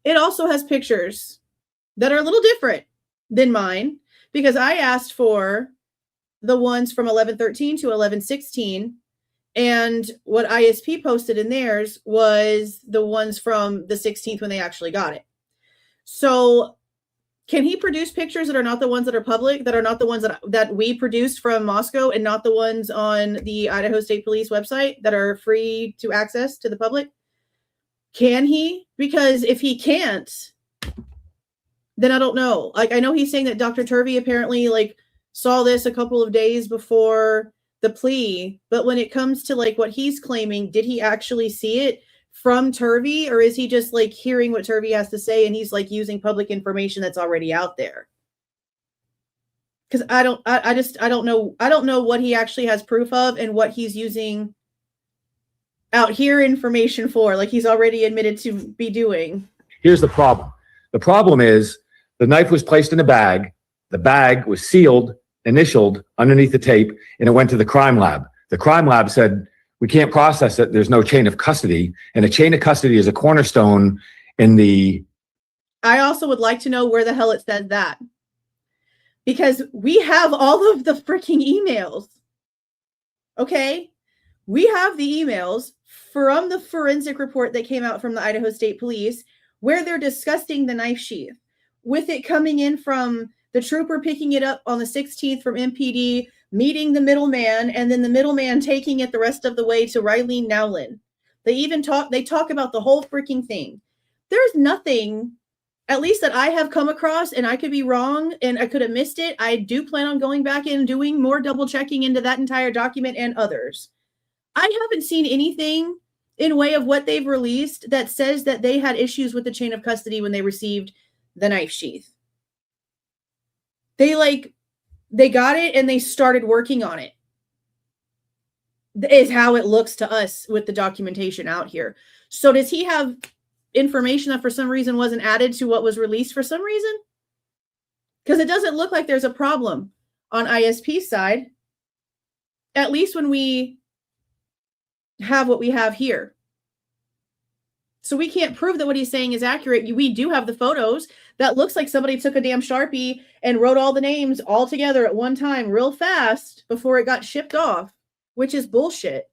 it also has pictures that are a little different than mine, because I asked for the ones from 11/13 to 11/16, and what ISP posted in theirs was the ones from the 16th when they actually got it. So can he produce pictures that are not the ones that are public, that are not the ones that we produced from Moscow, and not the ones on the Idaho State Police website that are free to access to the public? Can he? Because if he can't, then I don't know. Like, I know he's saying that Dr. Turvey apparently like saw this a couple of days before the plea, but when it comes to like what he's claiming, did he actually see it from Turvey, or is he just like hearing what Turvey has to say and he's like using public information that's already out there? Because I don't know what he actually has proof of and what he's using out here information for, like he's already admitted to be doing. Here's the problem. The problem is the knife was placed in a bag. The bag was sealed, initialed underneath the tape, and it went to the crime lab. The crime lab said, we can't process it. There's no chain of custody. And a chain of custody is a cornerstone in the... I also would like to know where the hell it says that. Because we have all of the freaking emails. Okay? We have the emails from the forensic report that came out from the Idaho State Police where they're discussing the knife sheath, with it coming in from the trooper picking it up on the 16th from MPD, meeting the middleman, and then the middleman taking it the rest of the way to Riley Nowlin. They talk about the whole freaking thing. There's nothing, at least that I have come across, and I could be wrong and I could have missed it. I do plan on going back and doing more double checking into that entire document and others. I haven't seen anything in way of what they've released that says that they had issues with the chain of custody when they received the knife sheath. They got it and they started working on it, is how it looks to us with the documentation out here. So does he have information that for some reason wasn't added to what was released for some reason? Because it doesn't look like there's a problem on ISP's side, at least when we have what we have here. So we can't prove that what he's saying is accurate. We do have the photos. That looks like somebody took a damn Sharpie and wrote all the names all together at one time real fast before it got shipped off, which is bullshit.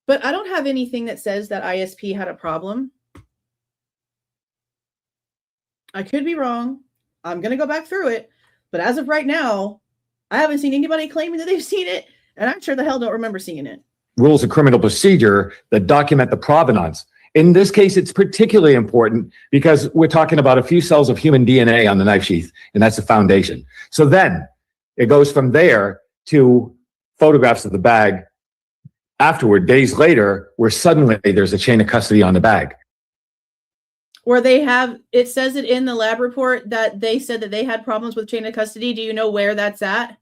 But I don't have anything that says that ISP had a problem. I could be wrong. I'm going to go back through it. But as of right now, I haven't seen anybody claiming that they've seen it. And I sure the hell don't remember seeing it. Rules of criminal procedure that document the provenance. In this case, it's particularly important because we're talking about a few cells of human DNA on the knife sheath, and that's the foundation. So then it goes from there to photographs of the bag afterward, days later, where suddenly there's a chain of custody on the bag. Where they have, it says it in the lab report that they said that they had problems with chain of custody. Do you know where that's at?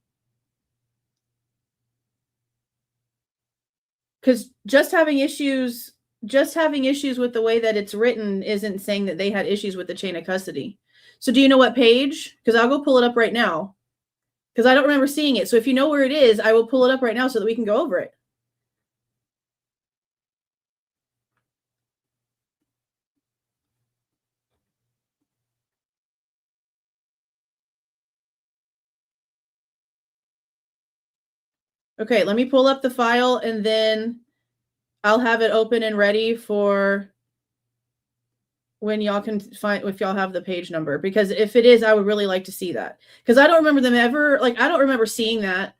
Because just having issues with the way that it's written isn't saying that they had issues with the chain of custody. So do you know what page? Because I'll go pull it up right now. Because I don't remember seeing it. So if you know where it is, I will pull it up right now so that we can go over it. Okay, let me pull up the file and then I'll have it open and ready for when y'all can find, if y'all have the page number. Because if it is, I would really like to see that. Because I don't remember them ever, I don't remember seeing that.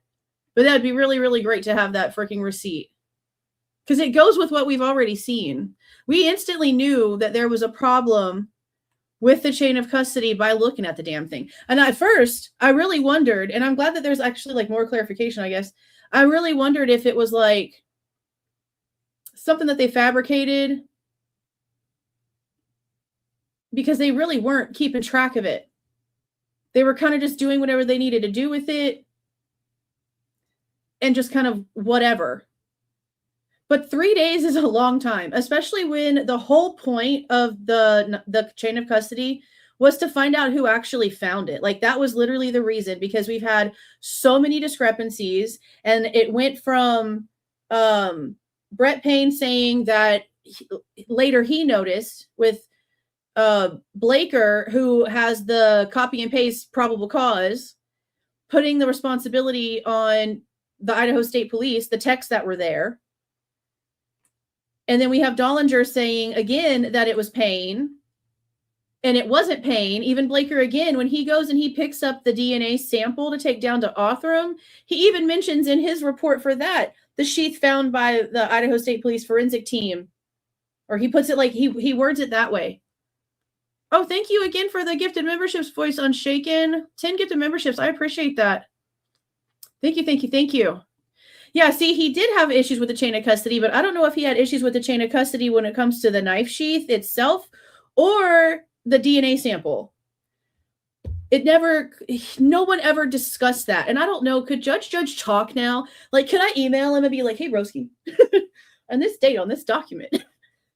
But that'd be really, really great to have that freaking receipt. Because it goes with what we've already seen. We instantly knew that there was a problem with the chain of custody by looking at the damn thing. And at first, I really wondered, and I'm glad that there's actually more clarification, I guess. I really wondered if it was something that they fabricated, because they really weren't keeping track of it. They were kind of just doing whatever they needed to do with it and just kind of whatever. But 3 days is a long time, especially when the whole point of the chain of custody was to find out who actually found it. That was literally the reason, because we've had so many discrepancies, and it went from Brett Payne saying that later he noticed with Blaker, who has the copy and paste probable cause, putting the responsibility on the Idaho State Police, the texts that were there. And then we have Dollinger saying again that it was Payne, and it wasn't Payne. Even Blaker again, when he goes and he picks up the DNA sample to take down to Othram, he even mentions in his report for that the sheath found by the Idaho State Police forensic team. Or he puts it he words it that way. Oh, thank you again for the gifted memberships, Voice Unshaken. 10 gifted memberships. I appreciate that. Thank you, thank you, thank you. Yeah, see, he did have issues with the chain of custody, but I don't know if he had issues with the chain of custody when it comes to the knife sheath itself or the DNA sample. No one ever discussed that. And I don't know, could Judge talk now? Could I email him and be like, hey, Broski, on this date on this document,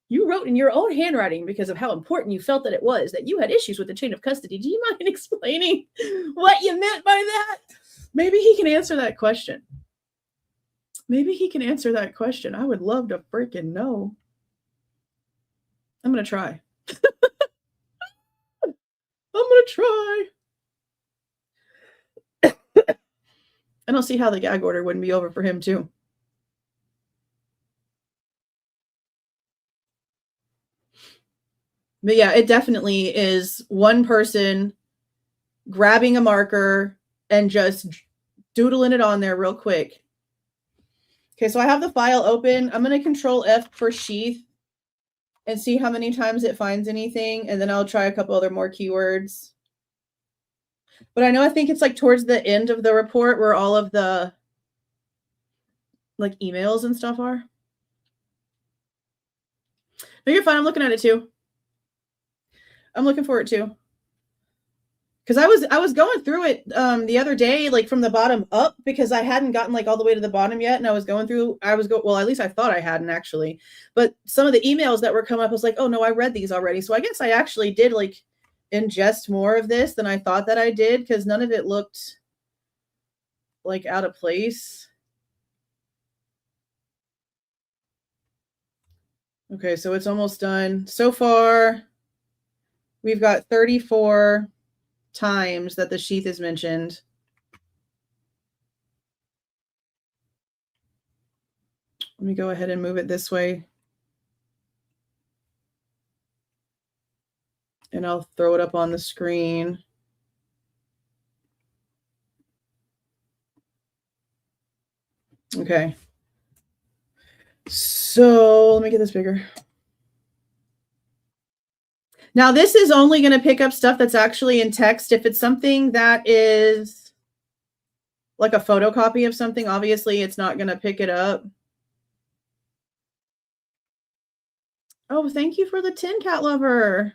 you wrote in your own handwriting, because of how important you felt that it was, that you had issues with the chain of custody. Do you mind explaining what you meant by that? Maybe he can answer that question. Maybe he can answer that question. I would love to freaking know. I'm going to try. I'm going to try. I don't see how the gag order wouldn't be over for him, too. But yeah, it definitely is one person grabbing a marker and just doodling it on there real quick. Okay, so I have the file open. I'm going to Control F for sheath and see how many times it finds anything. And then I'll try a couple other more keywords. But I think it's like towards the end of the report where all of the like emails and stuff are. No, you're fine. I'm looking at it too. I'm looking for it too. Because I was going through it the other day, like from the bottom up, because I hadn't gotten like all the way to the bottom yet. And I was going through, well, at least I thought I hadn't actually. But some of the emails that were coming up, I was like, oh no, I read these already. So I guess I actually did like ingest more of this than I thought that I did, because none of it looked like out of place. Okay, so it's almost done. So far, we've got 34 times that the sheath is mentioned. Let me go ahead and move it this way. And I'll throw it up on the screen. Okay. So let me get this bigger. Now, this is only going to pick up stuff that's actually in text. If it's something that is like a photocopy of something, obviously it's not going to pick it up. Oh, thank you for the tin cat lover.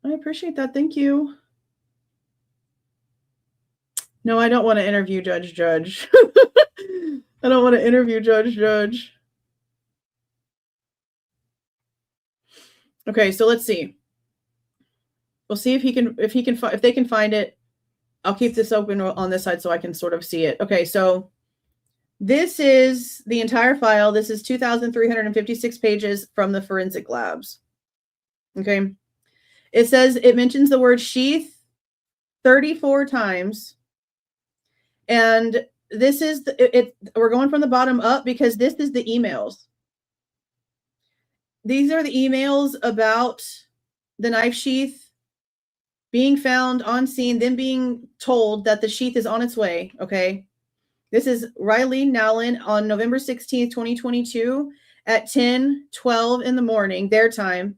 I appreciate that. Thank you. No, I don't want to interview Judge. I don't want to interview Judge. Okay, so let's see. We'll see if they can find it. I'll keep this open on this side so I can sort of see it. Okay, so this is the entire file. This is 2,356 pages from the forensic labs. Okay. It says it mentions the word sheath 34 times. And this is we're going from the bottom up because this is the emails. These are the emails about the knife sheath being found on scene, then being told that the sheath is on its way. Okay. This is Riley Nowlin on November 16th, 2022 at 10:12 in the morning, their times.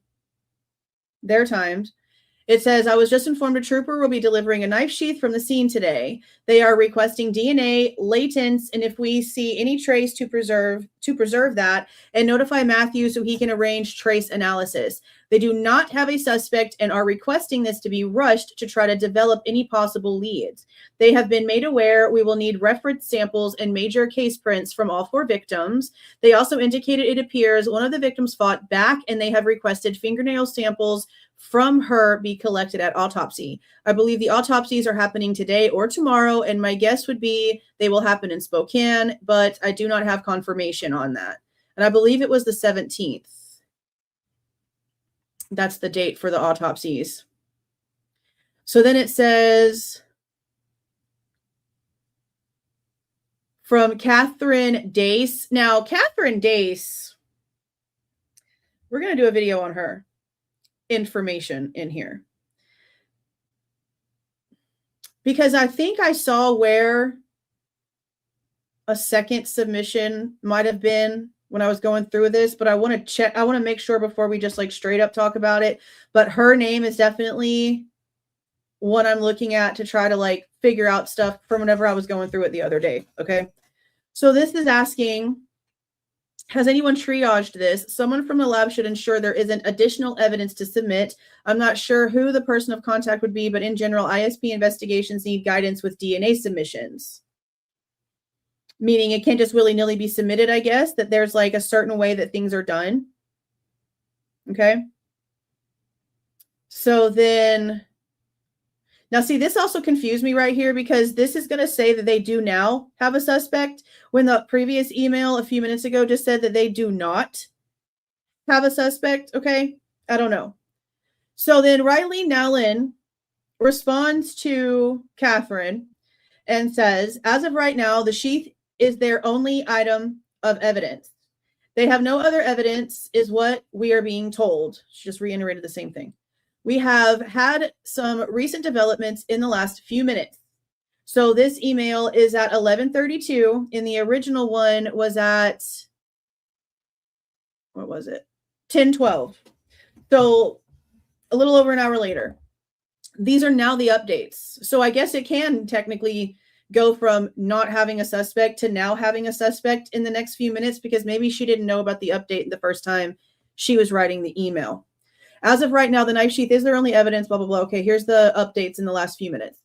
It says, I was just informed a trooper will be delivering a knife sheath from the scene today. They are requesting DNA, latents, and if we see any trace to preserve that, and notify Matthew so he can arrange trace analysis. They do not have a suspect and are requesting this to be rushed to try to develop any possible leads. They have been made aware we will need reference samples and major case prints from all 4 victims. They also indicated it appears one of the victims fought back, and they have requested fingernail samples from her be collected at autopsy. I believe the autopsies are happening today or tomorrow, and my guess would be they will happen in Spokane, but I do not have confirmation on that. And I believe it was the 17th. That's the date for the autopsies. So then it says from Catherine Dace. Now, Catherine Dace, we're going to do a video on her. Information in here, because I think I saw where a second submission might have been when I was going through this, but I want to check. I want to make sure before we just like straight up talk about it. But her name is definitely what I'm looking at to try to like figure out stuff from whenever I was going through it the other day. Okay. So this is asking, has anyone triaged this? Someone from the lab should ensure there isn't additional evidence to submit. I'm not sure who the person of contact would be, but in general, ISP investigations need guidance with DNA submissions. Meaning it can't just willy-nilly be submitted, I guess, that there's like a certain way that things are done. Okay. So then, Now, see, this also confused me right here because this is going to say that they do now have a suspect when the previous email a few minutes ago just said that they do not have a suspect. Okay. I don't know. So then Riley Nowlin responds to Catherine and says, as of right now, the sheath is their only item of evidence. They have no other evidence, is what we are being told. She just reiterated the same thing. We have had some recent developments in the last few minutes. So this email is at 11:32, and the original one was at, what was it? 10:12. So a little over an hour later. These are now the updates. So I guess it can technically go from not having a suspect to now having a suspect in the next few minutes, because maybe she didn't know about the update the first time she was writing the email. As of right now, the knife sheath is their only evidence, blah, blah, blah. Okay, here's the updates in the last few minutes.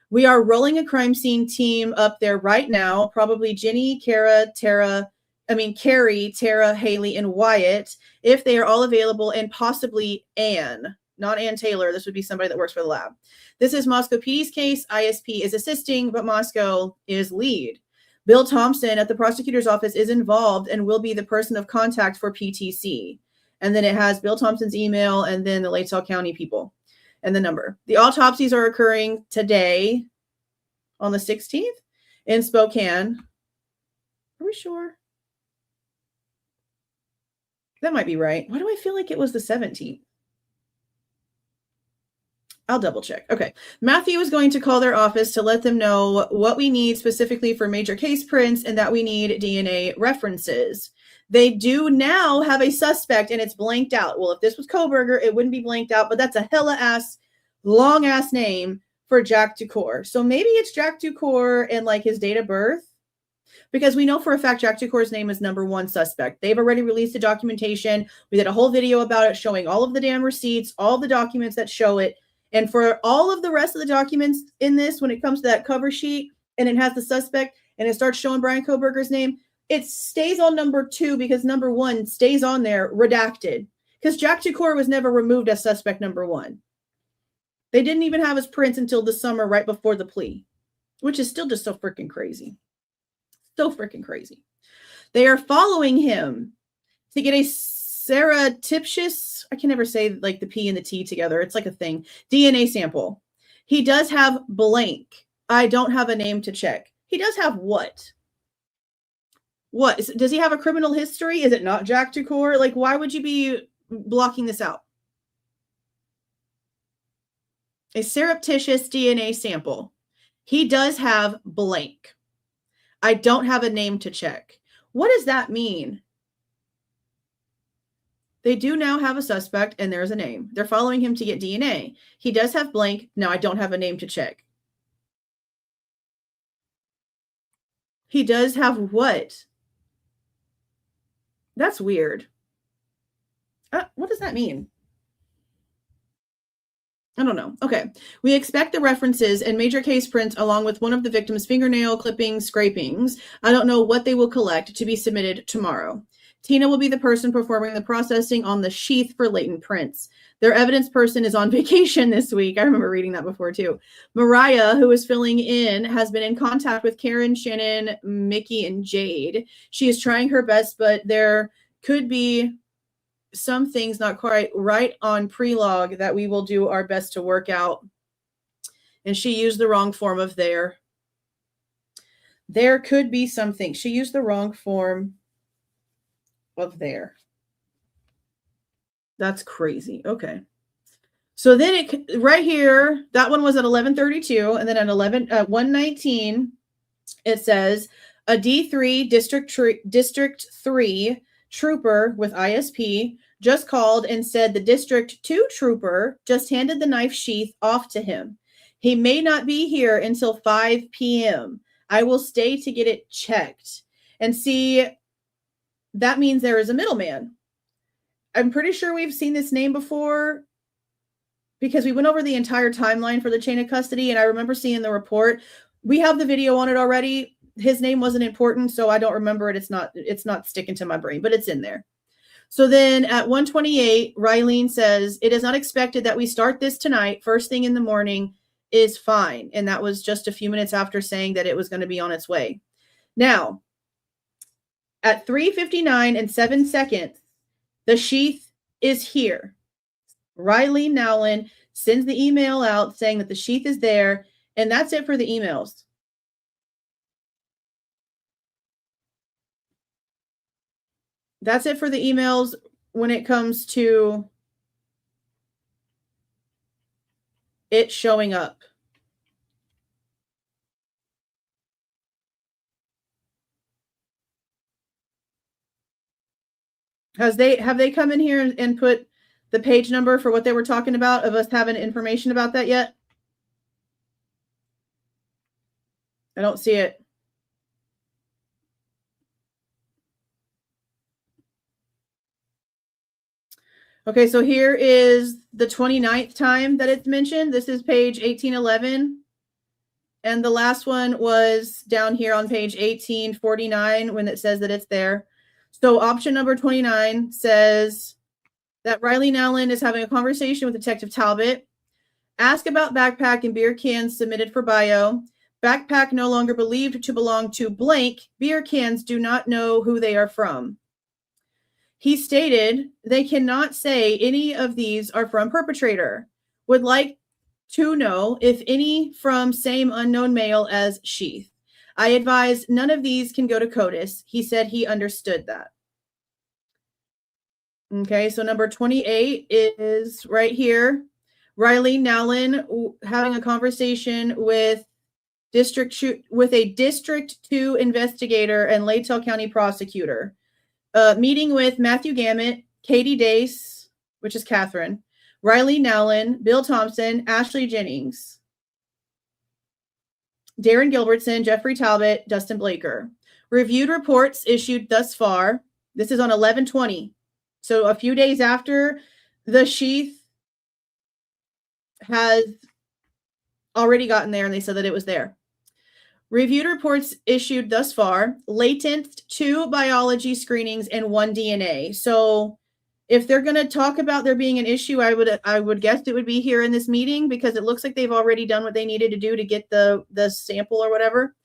We are rolling a crime scene team up there right now, probably Jenny, Carrie, Tara, Haley, and Wyatt, if they are all available, and possibly Anne. Not Ann Taylor. This would be somebody that works for the lab. This is Moscow PD's case. ISP is assisting, but Moscow is lead. Bill Thompson at the prosecutor's office is involved and will be the person of contact for PTC. And then it has Bill Thompson's email and then the Latesville County people and the number. The autopsies are occurring today on the 16th in Spokane. Are we sure? That might be right. Why do I feel like it was the 17th? I'll double check. Okay. Matthew is going to call their office to let them know what we need specifically for major case prints and that we need DNA references. They do now have a suspect and it's blanked out. Well, if this was Kohberger, it wouldn't be blanked out, but that's a hella ass, long ass name for Jack Ducour. So maybe it's Jack Ducour and like his date of birth, because we know for a fact Jack Ducour's name is number one suspect. They've already released the documentation. We did a whole video about it showing all of the damn receipts, all the documents that show it. And for all of the rest of the documents in this, when it comes to that cover sheet and it has the suspect and it starts showing Bryan Kohberger's name, it stays on number 2 because number 1 stays on there redacted, because Jack Ducour was never removed as suspect number 1. They didn't even have his prints until the summer right before the plea, which is still just so freaking crazy. So freaking crazy. They are following him to get a surreptitious, I can never say like the P and the T together. It's like a thing. DNA sample. He does have blank. I don't have a name to check. He does have what? What? Does he have a criminal history? Is it not Jack Ducour? Like, why would you be blocking this out? A surreptitious DNA sample. He does have blank. I don't have a name to check. What does that mean? They do now have a suspect and there's a name. They're following him to get DNA. He does have blank. Now I don't have a name to check. He does have what? That's weird. What does that mean? I don't know. Okay. We expect the references and major case prints along with one of the victim's fingernail clippings, scrapings. I don't know what they will collect to be submitted tomorrow. Tina will be the person performing the processing on the sheath for latent prints. Their evidence person is on vacation this week. I remember reading that before too. Mariah, who is filling in, has been in contact with Karen, Shannon, Mickey, and Jade. She is trying her best, but there could be some things not quite right on pre-log that we will do our best to work out. And she used the wrong form of there. There could be something. She used the wrong form of there. That's crazy. Okay. So then it right here, that one was at 11:32, and then at 1:19, it says a D3 District 3 trooper with ISP just called and said the District 2 trooper just handed the knife sheath off to him. He may not be here until 5 p.m. I will stay to get it checked. And see, that means there is a middleman. I'm pretty sure we've seen this name before because we went over the entire timeline for the chain of custody, and I remember seeing the report. We have the video on it already. His name wasn't important, so I don't remember it. It's not sticking to my brain, but it's in there. So then at 1:28, Rylene says, it is not expected that we start this tonight, first thing in the morning. is fine. And that was just a few minutes after saying that it was going to be on its way. Now, at 3:59 and 7 seconds, the sheath is here. Riley Nowlin sends the email out saying that the sheath is there, and that's it for the emails. That's it for the emails when it comes to it showing up. Have they come in here and put the page number for what they were talking about of us having information about that yet? I don't see it. Okay, so here is the 29th time that it's mentioned. This is page 1811. And the last one was down here on page 1849 when it says that it's there. So option number 29 says that Riley Nowlin is having a conversation with Detective Talbot. Ask about backpack and beer cans submitted for bio. Backpack no longer believed to belong to blank. Beer cans do not know who they are from. He stated they cannot say any of these are from perpetrator. Would like to know if any from same unknown male as sheath. I advise none of these can go to CODIS. He said he understood that. Okay, so number 28 is right here. Riley Nowlin having a conversation with a District 2 investigator and Latell County prosecutor. Meeting with Matthew Gamet, Katie Dace, which is Catherine, Riley Nowlin, Bill Thompson, Ashley Jennings, Darren Gilbertson, Jeffrey Talbot, Dustin Blaker. Reviewed reports issued thus far. This is on 11/20. So a few days after the sheath has already gotten there and they said that it was there. Reviewed reports issued thus far, latent 2 biology screenings and 1 DNA. So if they're going to talk about there being an issue, I would guess it would be here in this meeting because it looks like they've already done what they needed to do to get the sample or whatever.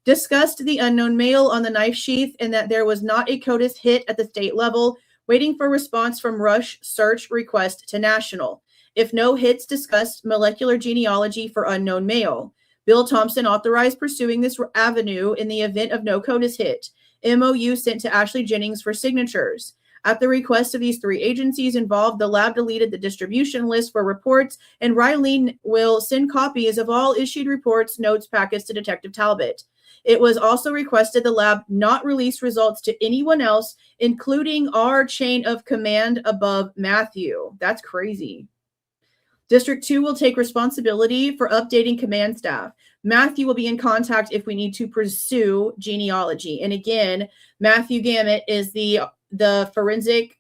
Discussed the unknown male on the knife sheath and that there was not a CODIS hit at the state level, waiting for response from Rush search request to national. If no hits, discussed molecular genealogy for unknown male. Bill Thompson authorized pursuing this avenue in the event of no CODIS hit. MOU sent to Ashley Jennings for signatures. At the request of these 3 agencies involved, the lab deleted the distribution list for reports, and Riley will send copies of all issued reports, notes, packets to Detective Talbot. It was also requested the lab not release results to anyone else, including our chain of command above Matthew. That's crazy. District 2 will take responsibility for updating command staff. Matthew will be in contact if we need to pursue genealogy. And again, Matthew Gamet is the forensic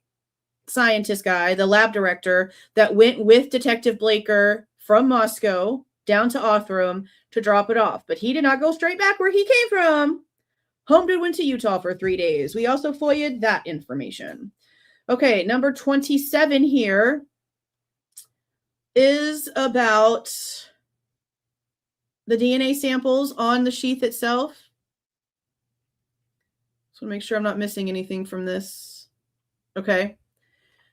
scientist guy, the lab director that went with Detective Blaker from Moscow down to Othram to drop it off. But he did not go straight back where he came from. Holmdon went to Utah for 3 days. We also FOIA'd that information. Okay, number 27 here is about the DNA samples on the sheath itself. Just want to make sure I'm not missing anything from this. Okay.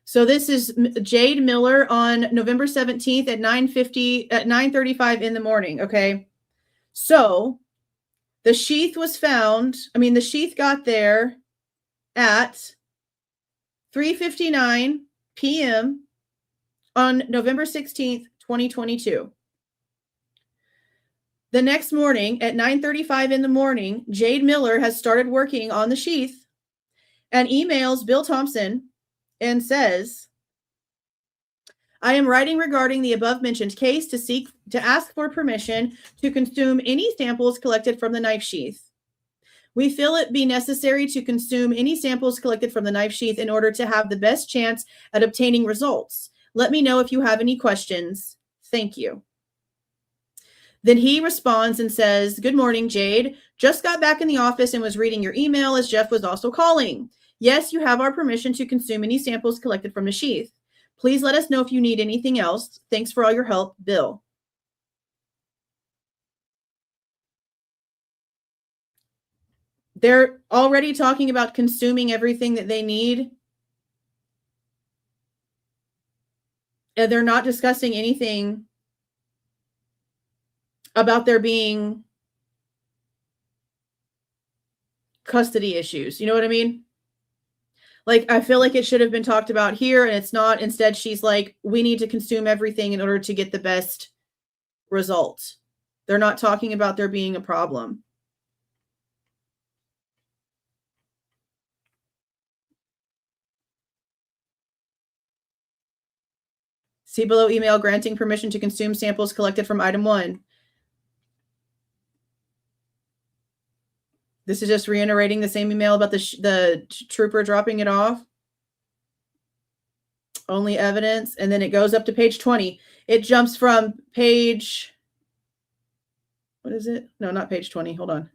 So this is Jade Miller on November 17th at 9:35 in the morning. Okay. So the sheath was found. The sheath got there at 3:59 p.m. on November 16th, 2022. The next morning at 9:35 in the morning, Jade Miller has started working on the sheath and emails Bill Thompson and says, I am writing regarding the above mentioned case to ask for permission to consume any samples collected from the knife sheath. We feel it be necessary to consume any samples collected from the knife sheath in order to have the best chance at obtaining results. Let me know if you have any questions. Thank you. Then he responds and says, good morning, Jade. Just got back in the office and was reading your email as Jeff was also calling. Yes, you have our permission to consume any samples collected from the sheath. Please let us know if you need anything else. Thanks for all your help, Bill. They're already talking about consuming everything that they need. And they're not discussing anything about there being custody issues. You know what I mean? Like, I feel like it should have been talked about here, and it's not. Instead, she's like, we need to consume everything in order to get the best result. They're not talking about there being a problem. See below email granting permission to consume samples collected from item 1. This is just reiterating the same email about the trooper dropping it off. Only evidence. And then it goes up to page 20. It jumps from page, what is it? No, not page 20. Hold on.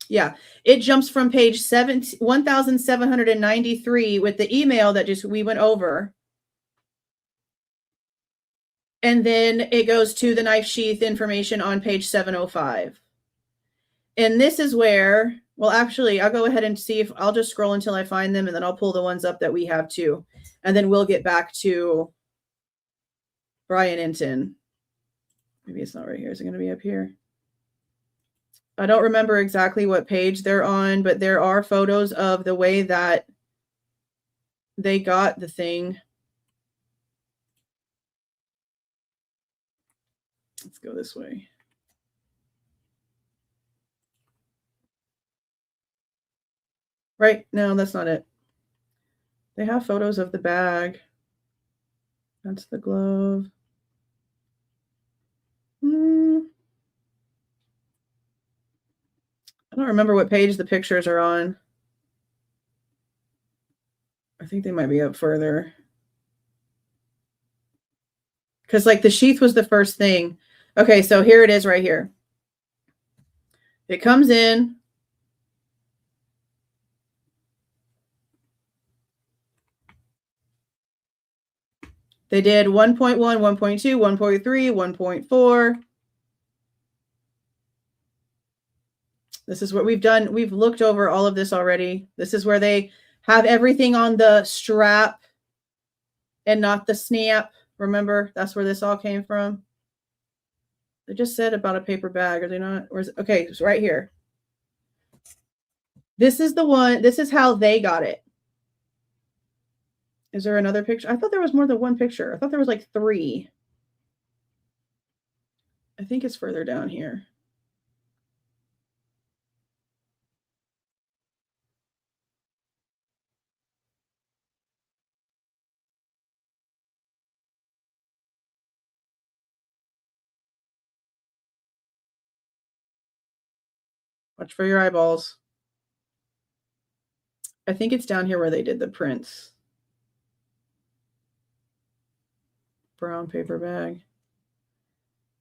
Yeah, it jumps from page 1793 with the email that just we went over. And then it goes to the knife sheath information on page 705. And this is where, well, actually, I'll go ahead and see if I'll just scroll until I find them, and then I'll pull the ones up that we have too. And then we'll get back to Bryan Entin. Maybe it's not right here. Is it going to be up here? I don't remember exactly what page they're on, but there are photos of the way that they got the thing. Let's go this way. Right? No, that's not it. They have photos of the bag. That's the glove. I don't remember what page the pictures are on. I think they might be up further. Because, like, the sheath was the first thing. Okay, so here it is right here. It comes in. They did 1.1, 1.2, 1.3, 1.4. This is what we've done. We've looked over all of this already. This is where they have everything on the strap and not the snap. Remember, that's where this all came from. They just said about a paper bag, are they not? Or is it, okay, it's right here. This is the one. This is how they got it. Is there another picture? I thought there was more than one picture. I thought there was like 3. I think it's further down here. Watch for your eyeballs. I think it's down here where they did the prints. Brown paper bag.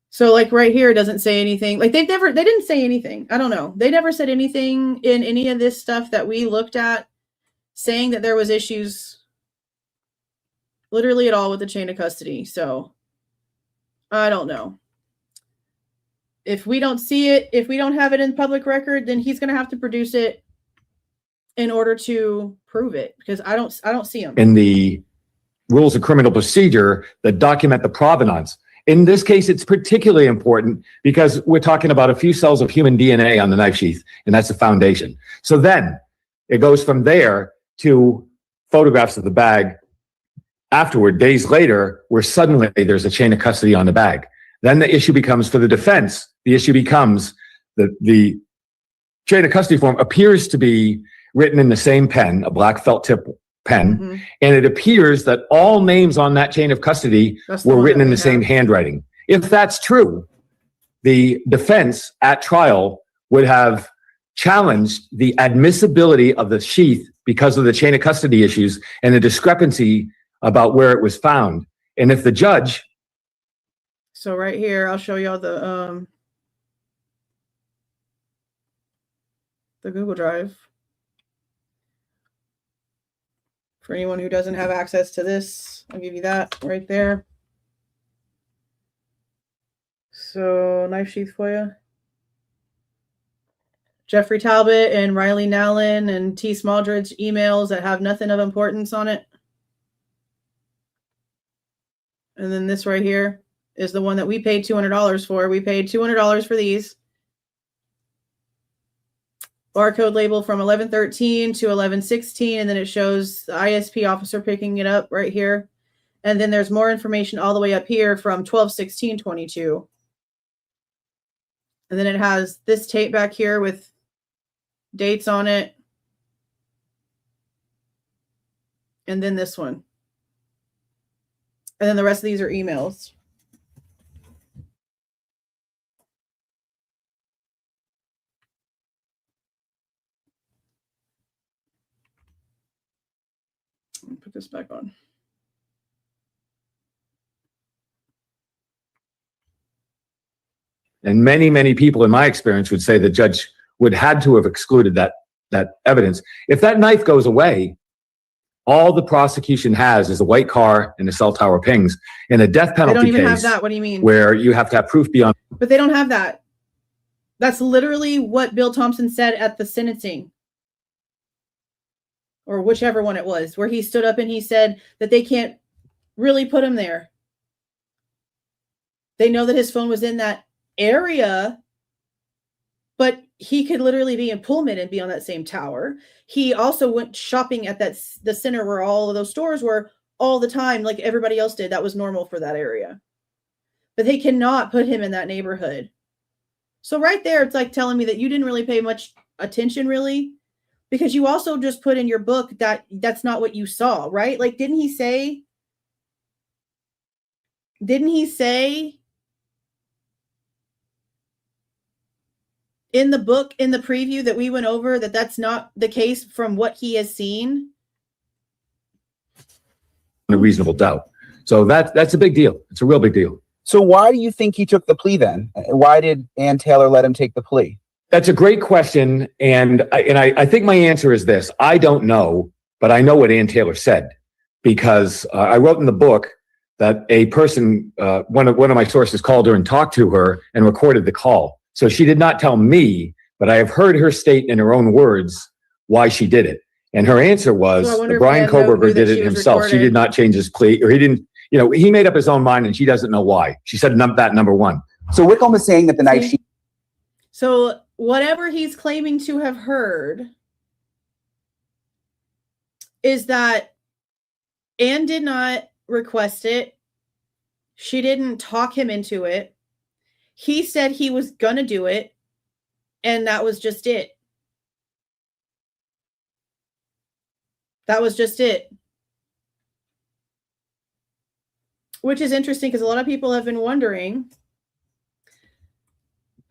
So, like, right here, it doesn't say anything. Like, they didn't say anything. I don't know. They never said anything in any of this stuff that we looked at saying that there was issues literally at all with the chain of custody. So, I don't know. If we don't see it, if we don't have it in public record, then he's going to have to produce it in order to prove it, because I don't see them. In the rules of criminal procedure that document the provenance. In this case, it's particularly important because we're talking about a few cells of human DNA on the knife sheath, and that's the foundation. So then it goes from there to photographs of the bag afterward, days later, where suddenly there's a chain of custody on the bag. Then the issue becomes, for the defense, the issue becomes that the chain of custody form appears to be written in the same pen, a black felt tip pen, and it appears that all names on that chain of custody were written in the same handwriting. If that's true, the defense at trial would have challenged the admissibility of the sheath because of the chain of custody issues and the discrepancy about where it was found. And if the judge... So right here, I'll show y'all the Google Drive. For anyone who doesn't have access to this, I'll give you that right there. So, knife sheath FOIA. Jeffrey Talbot and Riley Nallin and T. Smaldridge emails that have nothing of importance on it. And then this right here is the one that we paid $200 for. We paid $200 for these. Barcode label from 1113 to 1116, and then it shows the ISP officer picking it up right here. And then there's more information all the way up here from 12/16/22. And then it has this tape back here with dates on it. And then this one. And then the rest of these are emails. Let me put this back on. And many, many people in my experience would say the judge would had to have excluded that evidence. If that knife goes away, all the prosecution has is a white car and the cell tower pings. In a death penalty They don't even case, have that. What do you mean? where you have to have proof beyond. But they don't have that. That's literally what Bill Thompson said at the sentencing. Or whichever one it was, where he stood up and he said that they can't really put him there. They know that his phone was in that area, but he could literally be in Pullman and be on that same tower. He also went shopping at the center where all of those stores were all the time, like everybody else did. That was normal for that area. But they cannot put him in that neighborhood. So right there, it's like telling me that you didn't really pay much attention, really, because you also just put in your book that that's not what you saw, right? Like, didn't he say in the book, in the preview that we went over, that that's not the case from what he has seen? A reasonable doubt. So that's a big deal. It's a real big deal. So why do you think he took the plea then? Why did Ann Taylor let him take the plea? That's a great question. And I think my answer is this. I don't know, but I know what Ann Taylor said, because I wrote in the book that a person, one of my sources called her and talked to her and recorded the call. So she did not tell that, but I have heard her state in her own words why she did it. And her answer was that Bryan Kohberger did it himself. She did not change his plea, or he didn't, he made up his own mind and she doesn't know why. She said that number one. So Wickham is saying that the knife she... So whatever he's claiming to have heard is that Ann did not request it. She didn't talk him into it. He said he was going to do it, and that was just it. That was just it. Which is interesting, because a lot of people have been wondering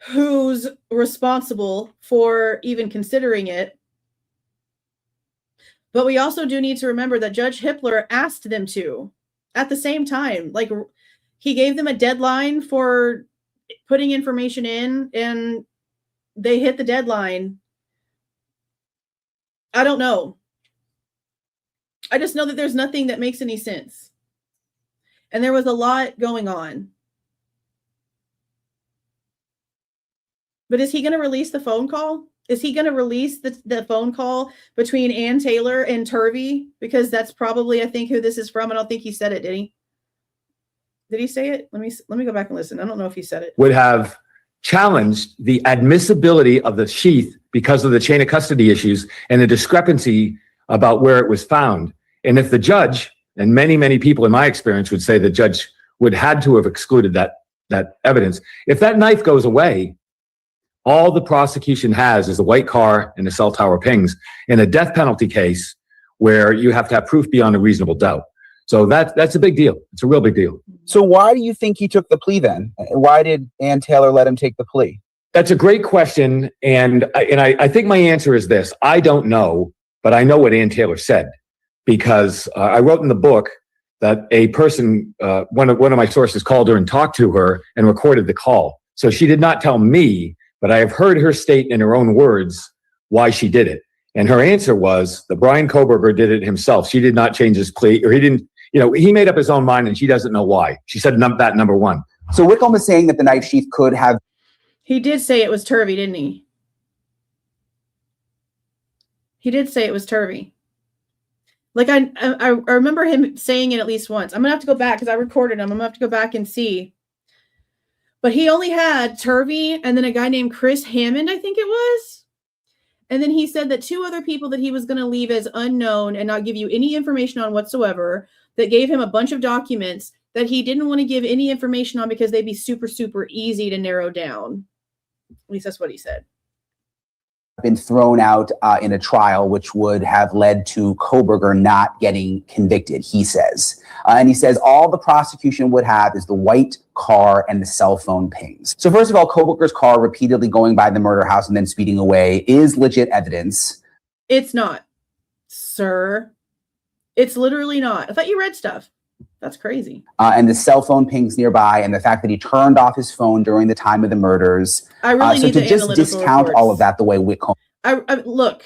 who's responsible for even considering it. But we also do need to remember that Judge Hippler asked them to at the same time. Like, he gave them a deadline for putting information in, and they hit the deadline. I don't know. I just know that there's nothing that makes any sense. And there was a lot going on. But is he going to release the phone call? Is he going to release the phone call between Ann Taylor and Turvey? Because that's probably, I think, who this is from. I don't think he said it, did he? Did he say it? Let me go back and listen. I don't know if he said it. Would have challenged the admissibility of the sheath because of the chain of custody issues and the discrepancy about where it was found. And if the judge, and many, many people in my experience would say the judge would had to have excluded that evidence. If that knife goes away, all the prosecution has is a white car and the cell tower pings. In a death penalty case where you have to have proof beyond a reasonable doubt. So that's a big deal. It's a real big deal. So why do you think he took the plea then? Why did Ann Taylor let him take the plea? That's a great question. And I think my answer is this. I don't know, but I know what Ann Taylor said, because I wrote in the book that a person, one of my sources called her and talked to her and recorded the call. So she did not tell me, but I have heard her state in her own words why she did it. And her answer was that Bryan Kohberger did it himself. She did not change his plea, or he didn't, he made up his own mind and she doesn't know why. She said that number one. So Wickham is saying that the knife sheath could have... He did say it was Turvey, didn't he? He did say it was Turvey. Like I remember him saying it at least once. I'm gonna have to go back because I recorded him. I'm gonna have to go back and see. But he only had Turvey and then a guy named Chris Hammond, I think it was. And then he said that 2 other people that he was going to leave as unknown and not give you any information on whatsoever, that gave him a bunch of documents that he didn't want to give any information on because they'd be super, super easy to narrow down. At least that's what he said. Been thrown out in a trial, which would have led to Kohberger not getting convicted, he says. And he says all the prosecution would have is the white car and the cell phone pings. So first of all, Kohberger's car repeatedly going by the murder house and then speeding away is legit evidence. It's not, sir. It's literally not. I thought you read stuff. That's crazy. And the cell phone pings nearby and the fact that he turned off his phone during the time of the murders. I really need to the just discount reports. all of that the way Whitcomb. Look,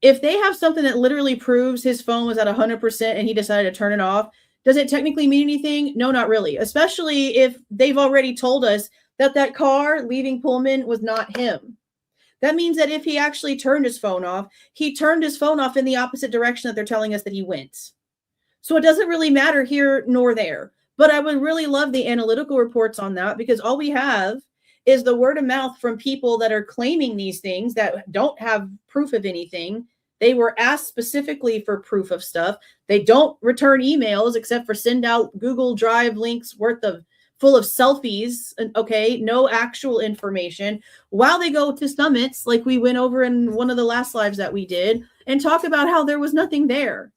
if they have something that literally proves his phone was at 100% and he decided to turn it off, does it technically mean anything? No, not really. Especially if they've already told us that that car leaving Pullman was not him. That means that if he actually turned his phone off, he turned his phone off in the opposite direction that they're telling us that he went. So it doesn't really matter here nor there. But I would really love the analytical reports on that, because all we have is the word of mouth from people that are claiming these things that don't have proof of anything. They were asked specifically for proof of stuff. They don't return emails except for send out Google Drive links full of selfies. Okay, no actual information. While they go to summits, like we went over in one of the last lives that we did, and talk about how there was nothing there.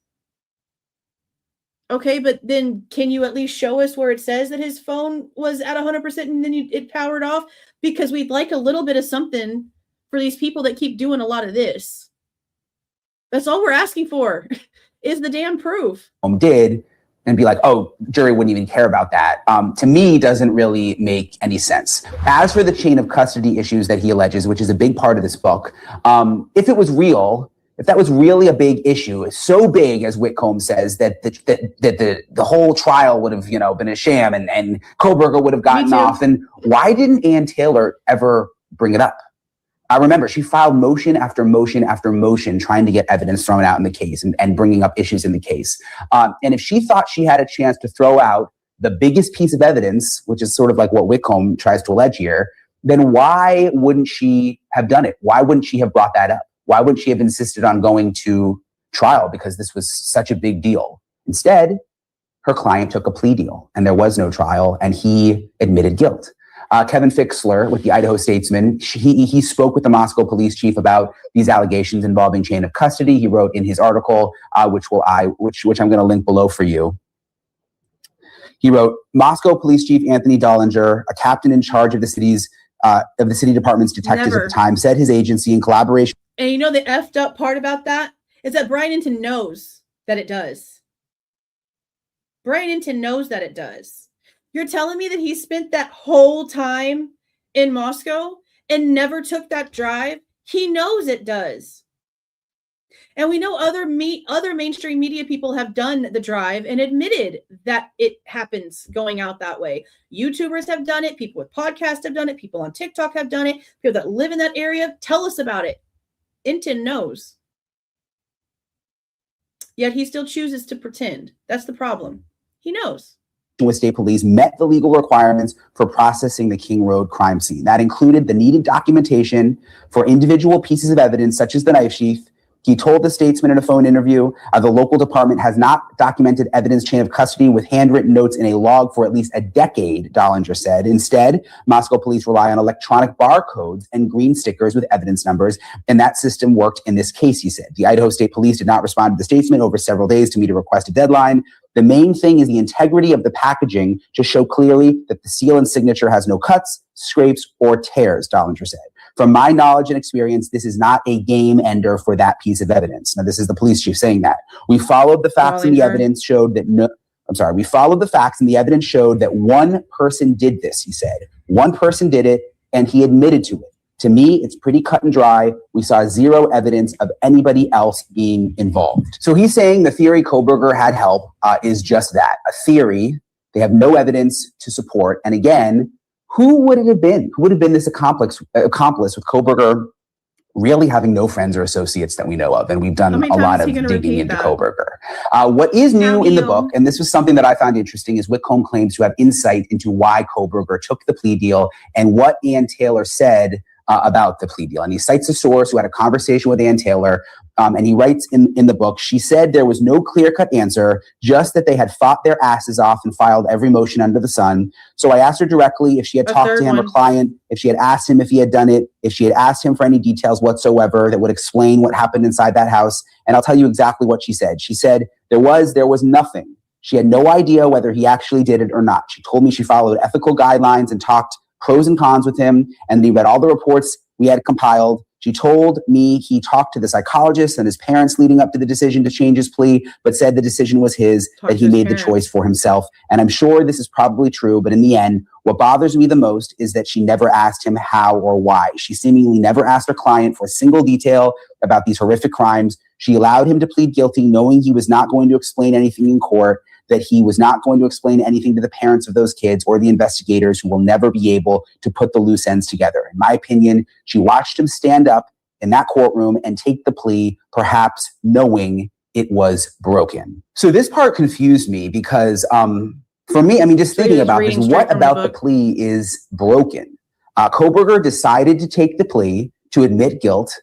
Okay, but then can you at least show us where it says that his phone was at 100% and then it powered off? Because we'd like a little bit of something for these people that keep doing a lot of this. That's all we're asking for is the damn proof. Did and be like, oh, jury wouldn't even care about that. To me, doesn't really make any sense. As for the chain of custody issues that he alleges, which is a big part of this book, if it was real, if that was really a big issue, so big as Whitcomb says that the whole trial would have, been a sham and Kohberger would have gotten off, then why didn't Ann Taylor ever bring it up? I remember she filed motion after motion after motion trying to get evidence thrown out in the case and bringing up issues in the case. And if she thought she had a chance to throw out the biggest piece of evidence, which is sort of like what Whitcomb tries to allege here, then why wouldn't she have done it? Why wouldn't she have brought that up? Why wouldn't she have insisted on going to trial because this was such a big deal? Instead, her client took a plea deal and there was no trial and he admitted guilt. Kevin Fixler with the Idaho Statesman, he spoke with the Moscow police chief about these allegations involving chain of custody. He wrote in his article, which I'm going to link below for you. He wrote, Moscow Police Chief Anthony Dollinger, a captain in charge of the city department's detectives at the time, said his agency in collaboration. And you know the effed up part about that is that Bryan Entin knows that it does. Bryan Entin knows that it does. You're telling me that he spent that whole time in Moscow and never took that drive? He knows it does. And we know other mainstream media people have done the drive and admitted that it happens going out that way. YouTubers have done it. People with podcasts have done it. People on TikTok have done it. People that live in that area tell us about it. Entin knows. Yet he still chooses to pretend. That's the problem. He knows. With state police met the legal requirements for processing the King Road crime scene. That included the needed documentation for individual pieces of evidence, such as the knife sheath. He told the Statesman in a phone interview, the local department has not documented evidence chain of custody with handwritten notes in a log for at least a decade, Dollinger said. Instead, Moscow police rely on electronic barcodes and green stickers with evidence numbers, and that system worked in this case, he said. The Idaho State Police did not respond to the Statesman over several days to meet a requested deadline. The main thing is the integrity of the packaging to show clearly that the seal and signature has no cuts, scrapes, or tears, Dollinger said. From my knowledge and experience, this is not a game ender for that piece of evidence. Now, this is the police chief saying that. We followed the facts and the evidence showed that we followed the facts and the evidence showed that one person did this, he said. One person did it and he admitted to it. To me, it's pretty cut and dry. We saw zero evidence of anybody else being involved. So he's saying the theory Kohberger had help is just that, a theory. They have no evidence to support. And again, who would it have been? Who would have been this accomplice with Kohberger really having no friends or associates that we know of. And we've done a lot of digging into Kohberger. What is new in the book, and this was something that I found interesting, is Whitcomb claims to have insight into why Kohberger took the plea deal and what Ann Taylor said about the plea deal. And he cites a source who had a conversation with Ann Taylor. And he writes in the book, she said there was no clear-cut answer, just that they had fought their asses off and filed every motion under the sun. So I asked her directly if she had talked to him, her client, if she had asked him if he had done it, if she had asked him for any details whatsoever that would explain what happened inside that house. And I'll tell you exactly what she said. She said there was nothing. She had no idea whether he actually did it or not. She told me she followed ethical guidelines and talked pros and cons with him, and he read all the reports we had compiled. She told me he talked to the psychologist and his parents leading up to the decision to change his plea, but said the decision was his, that he made the choice for himself. And I'm sure this is probably true, but in the end, what bothers me the most is that she never asked him how or why. She seemingly never asked her client for a single detail about these horrific crimes. She allowed him to plead guilty, knowing he was not going to explain anything in court, that he was not going to explain anything to the parents of those kids or the investigators, who will never be able to put the loose ends together. In my opinion, she watched him stand up in that courtroom and take the plea, perhaps knowing it was broken. So this part confused me because for me, I mean, just thinking about this, what about the plea is broken? Kohberger decided to take the plea, to admit guilt,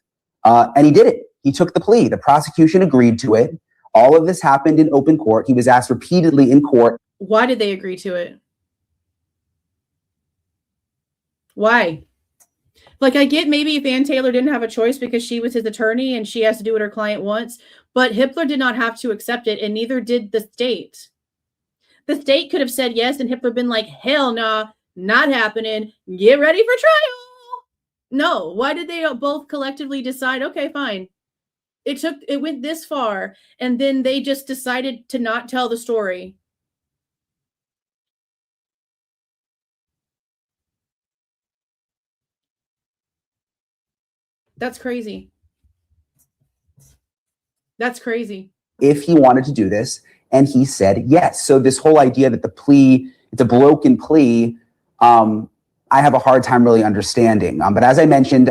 and he did it. He took the plea. The prosecution agreed to it. All of this happened in open court. He was asked repeatedly in court. Why did they agree to it? Why? Like, I get maybe if Ann Taylor didn't have a choice because she was his attorney and she has to do what her client wants, but Hippler did not have to accept it, and neither did the state. The state could have said yes, and Hippler been like, hell nah, not happening. Get ready for trial. No. Why did they both collectively decide, okay, fine. It went this far, and then they just decided to not tell the story. That's crazy. That's crazy. If he wanted to do this, and he said yes. So this whole idea that the plea, it's a broken plea, I have a hard time really understanding. But as I mentioned,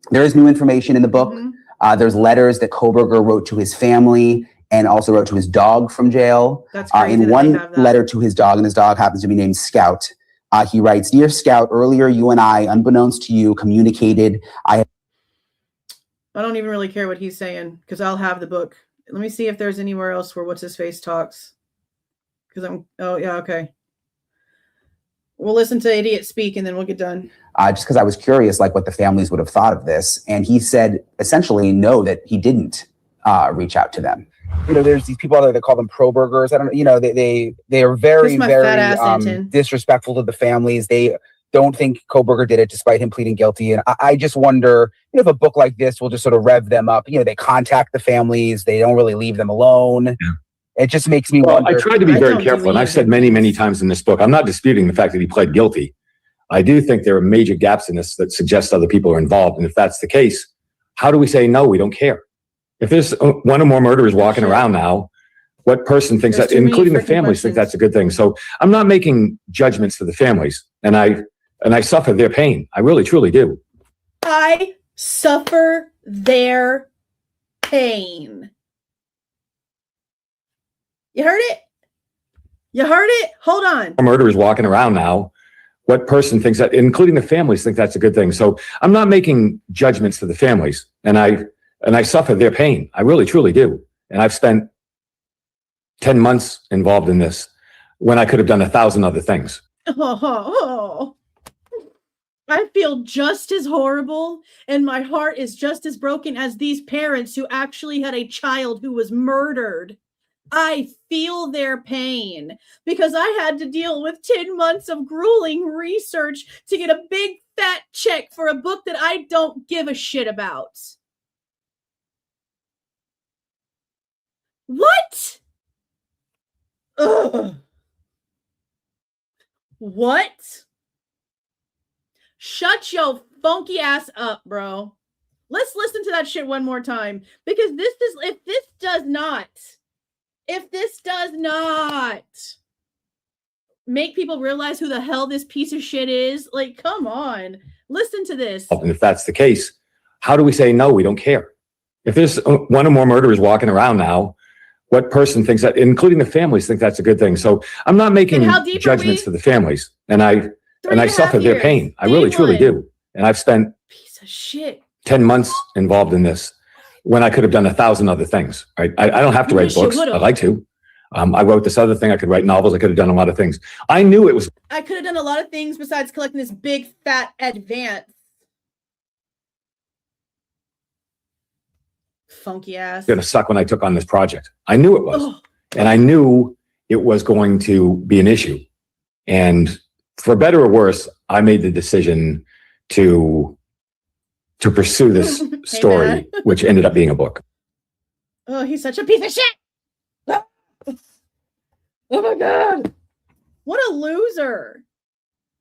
there is new information in the book. Mm-hmm. There's letters that Kohberger wrote to his family and also wrote to his dog from jail. That's crazy. In one letter to his dog, and his dog happens to be named Scout, he writes, "Dear Scout, earlier you and I, unbeknownst to you, communicated. I don't even really care what he's saying because I'll have the book. Let me see if there's anywhere else where what's-his-face talks. Oh, yeah, okay. We'll listen to Idiot speak and then we'll get done. Just because I was curious, like, what the families would have thought of this. And he said, essentially, no, that he didn't very there's these people out there that call them pro-burgers. I don't know, they are very, very disrespectful to the families. They don't think Kohberger did it despite him pleading guilty. And I just wonder if a book like this will just sort of rev them up. They contact the families. They don't really leave them alone. Yeah. It just makes me wonder. I tried to be very careful, and I've said many, many times in this book, I'm not disputing the fact that he pled guilty. I do think there are major gaps in this that suggest other people are involved. And if that's the case, how do we say, no, we don't care? If there's one or more murderers walking around now, what person thinks that, including the families, think that's a good thing? So I'm not making judgments for the families, and I suffer their pain. I really, truly do. I suffer their pain. You heard it? You heard it? Hold on. Murderers walking around now. What person thinks that, including the families, think that's a good thing? So I'm not making judgments for the families, and I suffer their pain. I really, truly do. And I've spent 10 months involved in this when I could have done 1,000 other things. I feel just as horrible, and my heart is just as broken as these parents who actually had a child who was murdered. I feel their pain because I had to deal with 10 months of grueling research to get a big fat check for a book that I don't give a shit about. What? Ugh. What? Shut your funky ass up, bro. Let's listen to that shit one more time because if this does not make people realize who the hell this piece of shit is, like, come on, listen to this. And if that's the case, how do we say, no, we don't care? If there's one or more murderers walking around now, what person thinks that, including the families, think that's a good thing? So I'm not making judgments for the families, and I suffer their pain. I really, truly do. And I've spent piece of shit 10 months involved in this when I could have done 1,000 other things. Right? I don't have to write books. I'd like to. I wrote this other thing. I could write novels. I could have done a lot of things. I knew it was. I could have done a lot of things besides collecting this big fat advance. Funky ass. Going to suck when I took on this project. I knew it was. Oh. And I knew it was going to be an issue. And for better or worse, I made the decision to pursue this story, which ended up being a book. Oh, he's such a piece of shit. Oh my God. What a loser.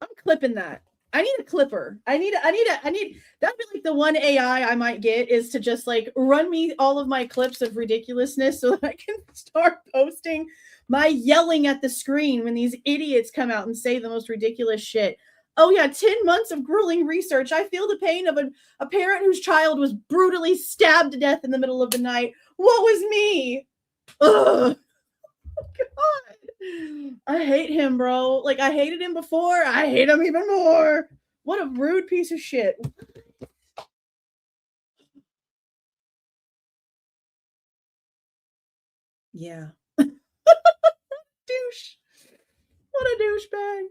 I'm clipping that. I need a clipper. I need that'd be like the one AI I might get, is to just like run me all of my clips of ridiculousness so that I can start posting my yelling at the screen when these idiots come out and say the most ridiculous shit. Oh yeah, 10 months of grueling research. I feel the pain of a parent whose child was brutally stabbed to death in the middle of the night. What was me? Ugh. Oh, God. I hate him, bro. Like, I hated him before. I hate him even more. What a rude piece of shit. Yeah. Douche. What a douchebag.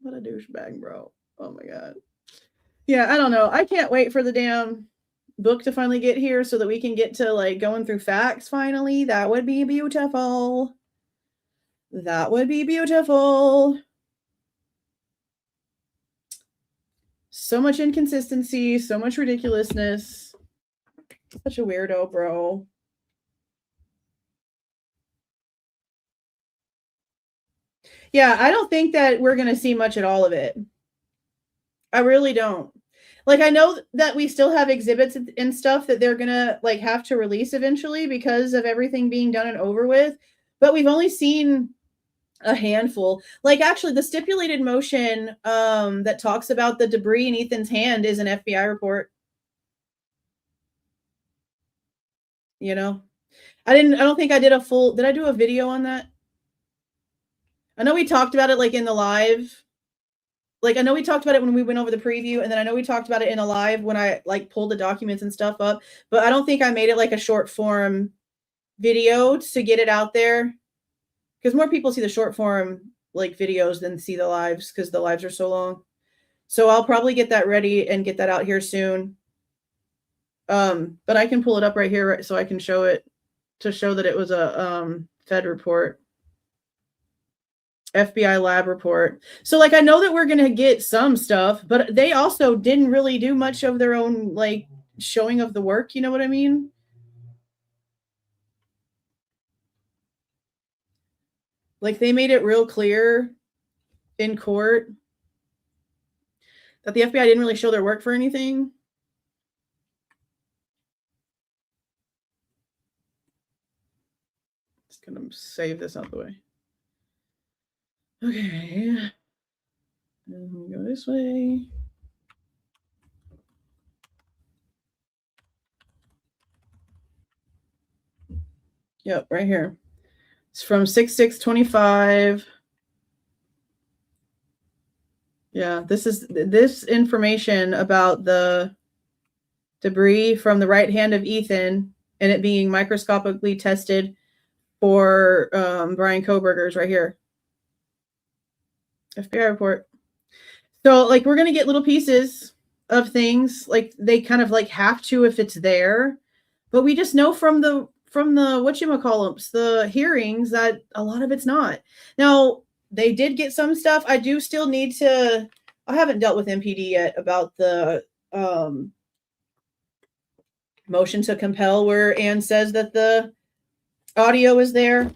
What a douchebag, bro. Oh my God. Yeah, I don't know. I can't wait for the damn book to finally get here so that we can get to like going through facts finally. That would be beautiful. That would be beautiful. So much inconsistency, so much ridiculousness. Such a weirdo, bro. Yeah, I don't think that we're going to see much at all of it. I really don't. Like, I know that we still have exhibits and stuff that they're going to like have to release eventually because of everything being done and over with. But we've only seen a handful. Like, actually, the stipulated motion that talks about the debris in Ethan's hand is an FBI report. You know, I don't think I did did I do a video on that? I know we talked about it like in the live. Like, I know we talked about it when we went over the preview, and then I know we talked about it in a live when I like pulled the documents and stuff up, but I don't think I made it like a short form video to get it out there, because more people see the short form like videos than see the lives, because the lives are so long. So I'll probably get that ready and get that out here soon. But I can pull it up right here so I can show it, to show that it was a Fed report. FBI lab report. So like, I know that we're going to get some stuff, but they also didn't really do much of their own like showing of the work. You know what I mean? Like, they made it real clear in court that the FBI didn't really show their work for anything. Just going to save this out the way. Okay, and we go this way. Yep, right here. It's from 6/6/25. Yeah, this is this information about the debris from the right hand of Ethan and it being microscopically tested for Bryan Kohberger's right here. FBI report. So like, we're going to get little pieces of things, like they kind of like have to if it's there, but we just know from the whatchamacallits, the hearings, that a lot of it's not. Now, they did get some stuff. I do still need to, I haven't dealt with MPD yet about the motion to compel where Anne says that the audio is there.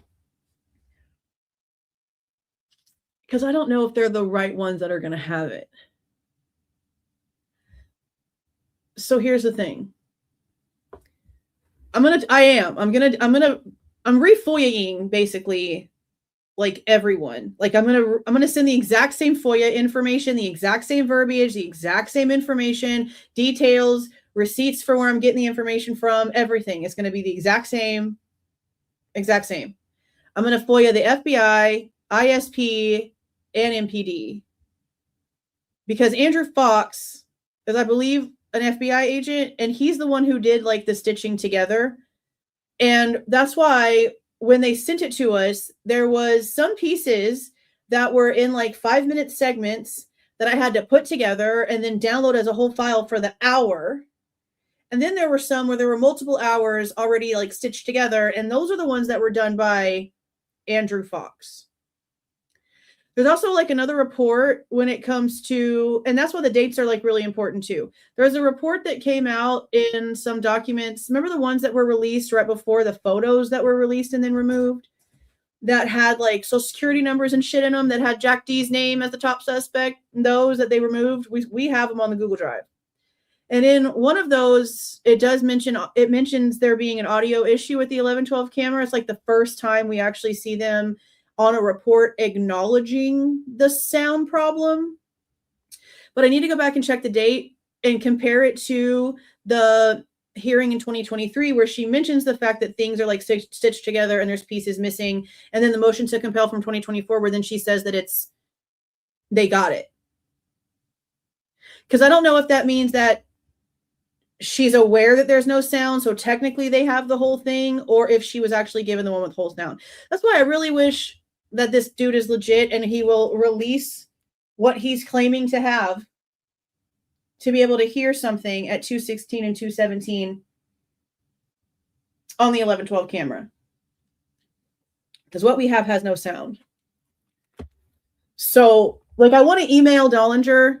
Because I don't know if they're the right ones that are going to have it. So here's the thing. I'm refoiling basically like everyone. Like I'm gonna send the exact same FOIA information, the exact same verbiage, the exact same information, details, receipts for where I'm getting the information from, everything. It's gonna be the exact same. Exact same. I'm gonna FOIA the FBI, ISP, and MPD. Because Andrew Fox is, I believe, an FBI agent, and he's the one who did like the stitching together. And that's why when they sent it to us, there was some pieces that were in like 5-minute segments that I had to put together and then download as a whole file for the hour. And then there were some where there were multiple hours already like stitched together. And those are the ones that were done by Andrew Fox. There's also like another report when it comes to, and that's why the dates are like really important too. There's a report that came out in some documents. Remember the ones that were released right before the photos that were released and then removed that had like social security numbers and shit in them that had Jack D's name as the top suspect? Those that they removed, we have them on the Google Drive. And in one of those, it mentions there being an audio issue with the 1112 camera. It's like the first time we actually see them on a report acknowledging the sound problem. But I need to go back and check the date and compare it to the hearing in 2023 where she mentions the fact that things are like stitched together and there's pieces missing. And then the motion to compel from 2024 where then she says that they got it. Because I don't know if that means that she's aware that there's no sound, so technically they have the whole thing, or if she was actually given the one with whole sound. That's why I really wish that this dude is legit and he will release what he's claiming to have to be able to hear something at 216 and 217 on the 1112 camera. Because what we have has no sound. So, like, I want to email Dollinger,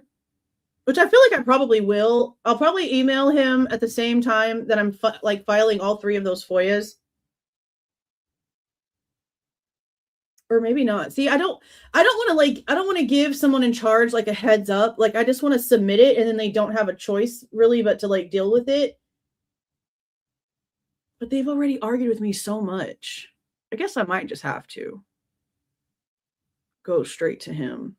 which I feel like I probably will. I'll probably email him at the same time that I'm filing all 3 of those FOIAs. Or maybe not. See, I don't want to give someone in charge like a heads up. Like I just want to submit it and then they don't have a choice really but to like deal with it. But they've already argued with me so much. I guess I might just have to go straight to him.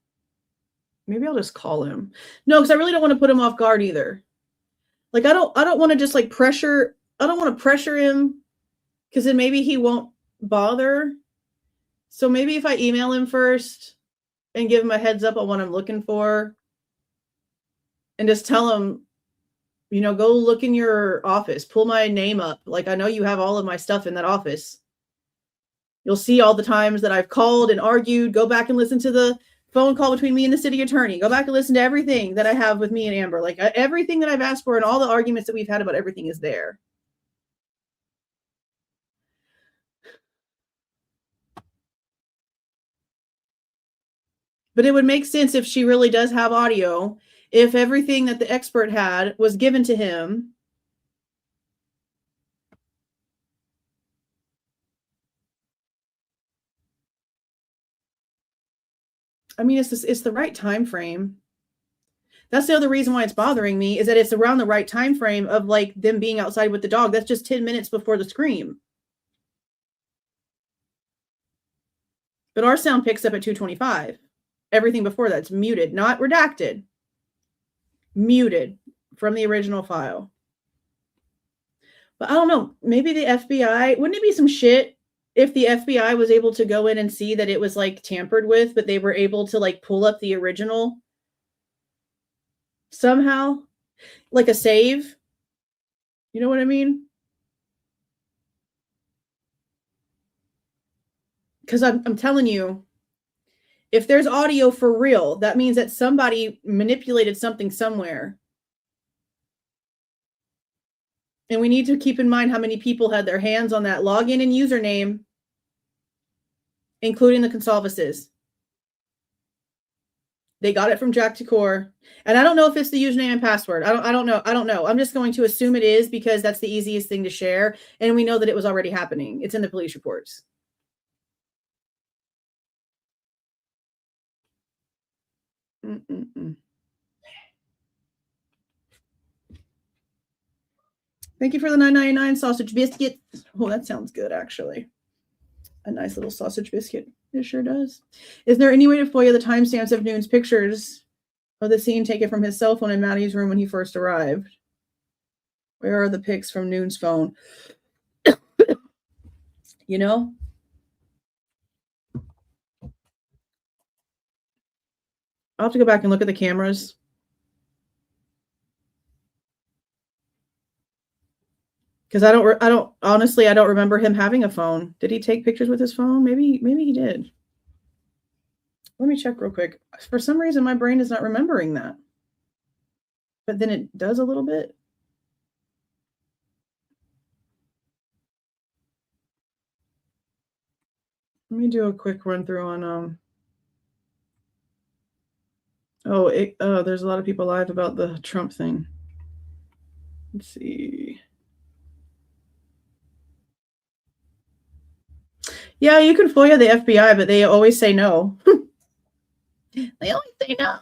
Maybe I'll just call him. No, because I really don't want to put him off guard either. Like I don't want to just like pressure. I don't want to pressure him because then maybe he won't bother. So maybe if I email him first and give him a heads up on what I'm looking for and just tell him, go look in your office, pull my name up. Like, I know you have all of my stuff in that office. You'll see all the times that I've called and argued. Go back and listen to the phone call between me and the city attorney. Go back and listen to everything that I have with me and Amber. Like everything that I've asked for and all the arguments that we've had about everything is there. But it would make sense if she really does have audio, if everything that the expert had was given to him. I mean, it's the right time frame. That's the other reason why it's bothering me is that it's around the right time frame of like them being outside with the dog. That's just 10 minutes before the scream. But our sound picks up at 2:25. Everything before that's muted, not redacted. Muted from the original file. But I don't know. Maybe the FBI, wouldn't it be some shit if the FBI was able to go in and see that it was like tampered with, but they were able to like pull up the original somehow? Like a save? You know what I mean? Because I'm telling you, if there's audio for real, that means that somebody manipulated something somewhere. And we need to keep in mind how many people had their hands on that login and username, including the Goncalveses. They got it from Jack Decor. And I don't know if it's the username and password. I don't know. I'm just going to assume it is because that's the easiest thing to share. And we know that it was already happening. It's in the police reports. Thank you for the $9.99 sausage biscuits. Oh, that sounds good, actually. A nice little sausage biscuit. It sure does. Is there any way to FOIA the timestamps of Noon's pictures of the scene taken from his cell phone in Maddie's room when he first arrived? Where are the pics from Noon's phone? You know? I'll have to go back and look at the cameras. Because I don't honestly, I don't remember him having a phone. Did he take pictures with his phone? Maybe he did. Let me check real quick. For some reason, my brain is not remembering that. But then it does a little bit. Let me do a quick run through on there's a lot of people live about the Trump thing. Let's see. Yeah, you can FOIA the FBI, but they always say no. They always say no.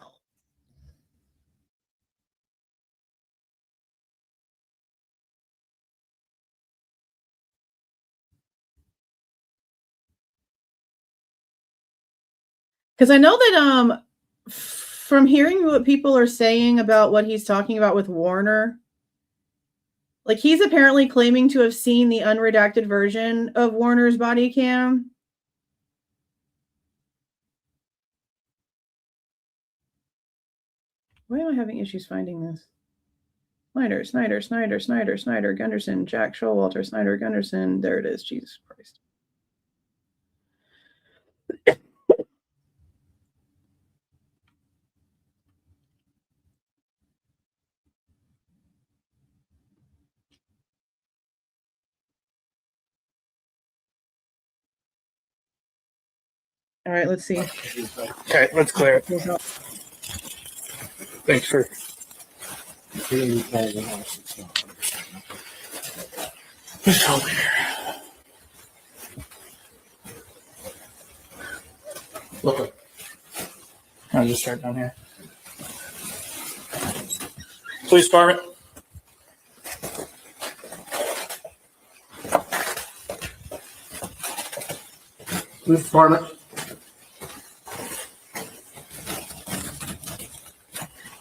Because I know that from hearing what people are saying about what he's talking about with Warner, like he's apparently claiming to have seen the unredacted version of Warner's body cam. Why am I having issues finding this? Snyder, Gunderson, Jack Showalter, Snyder, Gunderson. There it is. Jesus Christ. All right, let's see. Okay, let's clear it. Thanks for. Just over here. Look. I'll just start down here. Police department. Police department.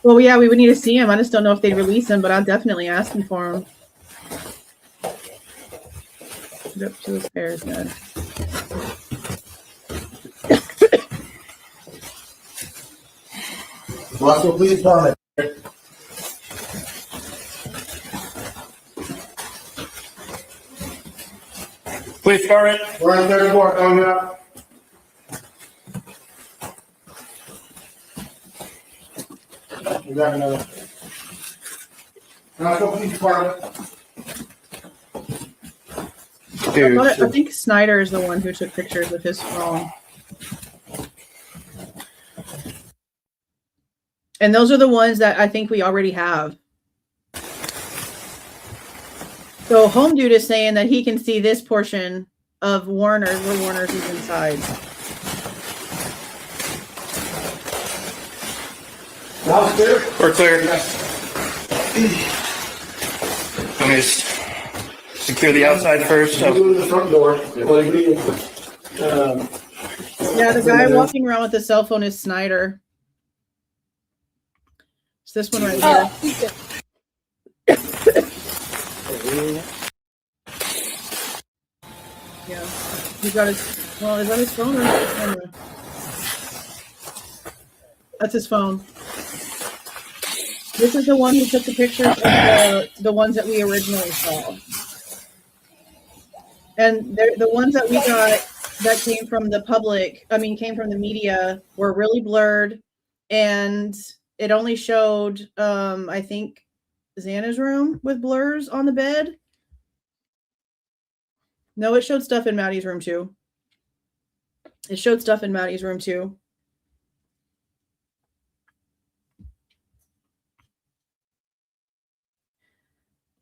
Well, yeah, we would need to see him. I just don't know if they'd release him, but I'll definitely ask him for him. Put up to his hair's head. Moscow Police Department. Police Department. We're on 34 coming up. We got another. Moscow Police Department. I think Snyder is the one who took pictures with his phone. And those are the ones that I think we already have. So Home Dude is saying that he can see this portion of Warner's where Warner's is inside. House clear? We're clear. Let me just secure the outside first. So. Go to the front door. Yeah, the guy walking around with the cell phone is Snyder. It's this one right here. Yeah, he got his. Well, is that his phone or his camera? That's his phone. This is the one who took the pictures of the ones that we originally saw. And the ones that we got that came from the public, came from the media, were really blurred. And it only showed, I think, Xana's room with blurs on the bed. No, it showed stuff in Maddie's room too.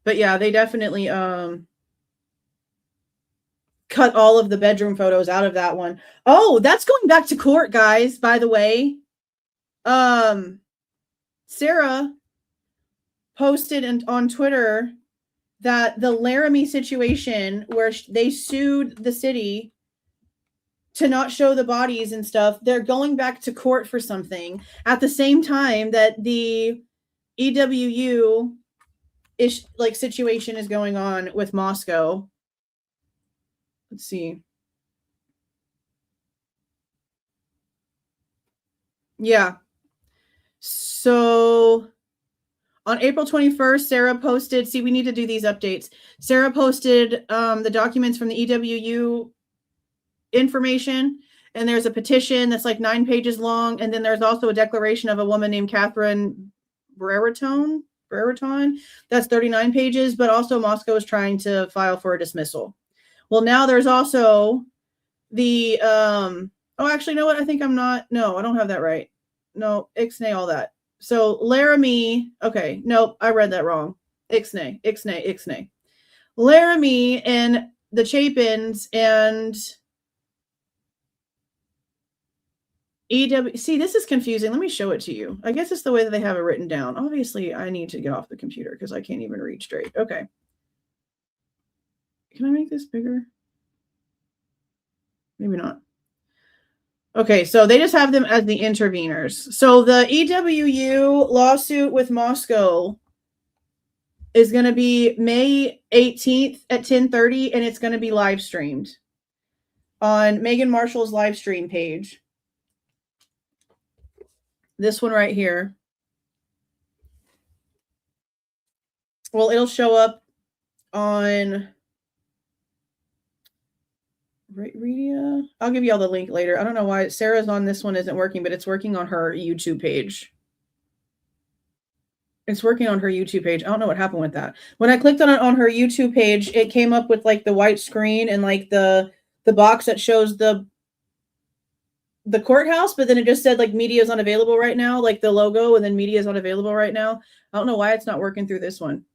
But yeah, they definitely cut all of the bedroom photos out of that one. Oh, that's going back to court, guys, by the way. Sarah posted on Twitter that the Laramie situation where they sued the city to not show the bodies and stuff. They're going back to court for something at the same time that the EWU situation is going on with Moscow. Let's see. Yeah. So on April 21st, Sarah posted, we need to do these updates. Sarah posted the documents from the EWU information, and there's a petition that's like 9 pages long. And then there's also a declaration of a woman named Catherine Brereton. That's 39 pages, but also Moscow is trying to file for a dismissal. Well, now there's also the, oh, actually, you know what? I think I don't have that right. No, Ixnay, all that. So Laramie, okay, nope, I read that wrong. Ixnay. Laramie and the Chapins and EW. See, this is confusing. Let me show it to you. I guess it's the way that they have it written down. Obviously, I need to get off the computer because I can't even read straight. Okay. Can I make this bigger? Maybe not. Okay, so they just have them as the interveners. So the EWU lawsuit with Moscow is going to be May 18th at 10:30, and it's going to be live streamed on Megan Marshall's live stream page. This one right here. Well, it'll show up on Redia. I'll give you all the link later. I don't know why Sarah's on this one isn't working, but it's working on her YouTube page. It's working on her YouTube page. I don't know what happened with that. When I clicked on it on her YouTube page, it came up with like the white screen and like the box that shows the courthouse, but then it just said like media is unavailable right now, like the logo, and then media is unavailable right now. I don't know why it's not working through this one.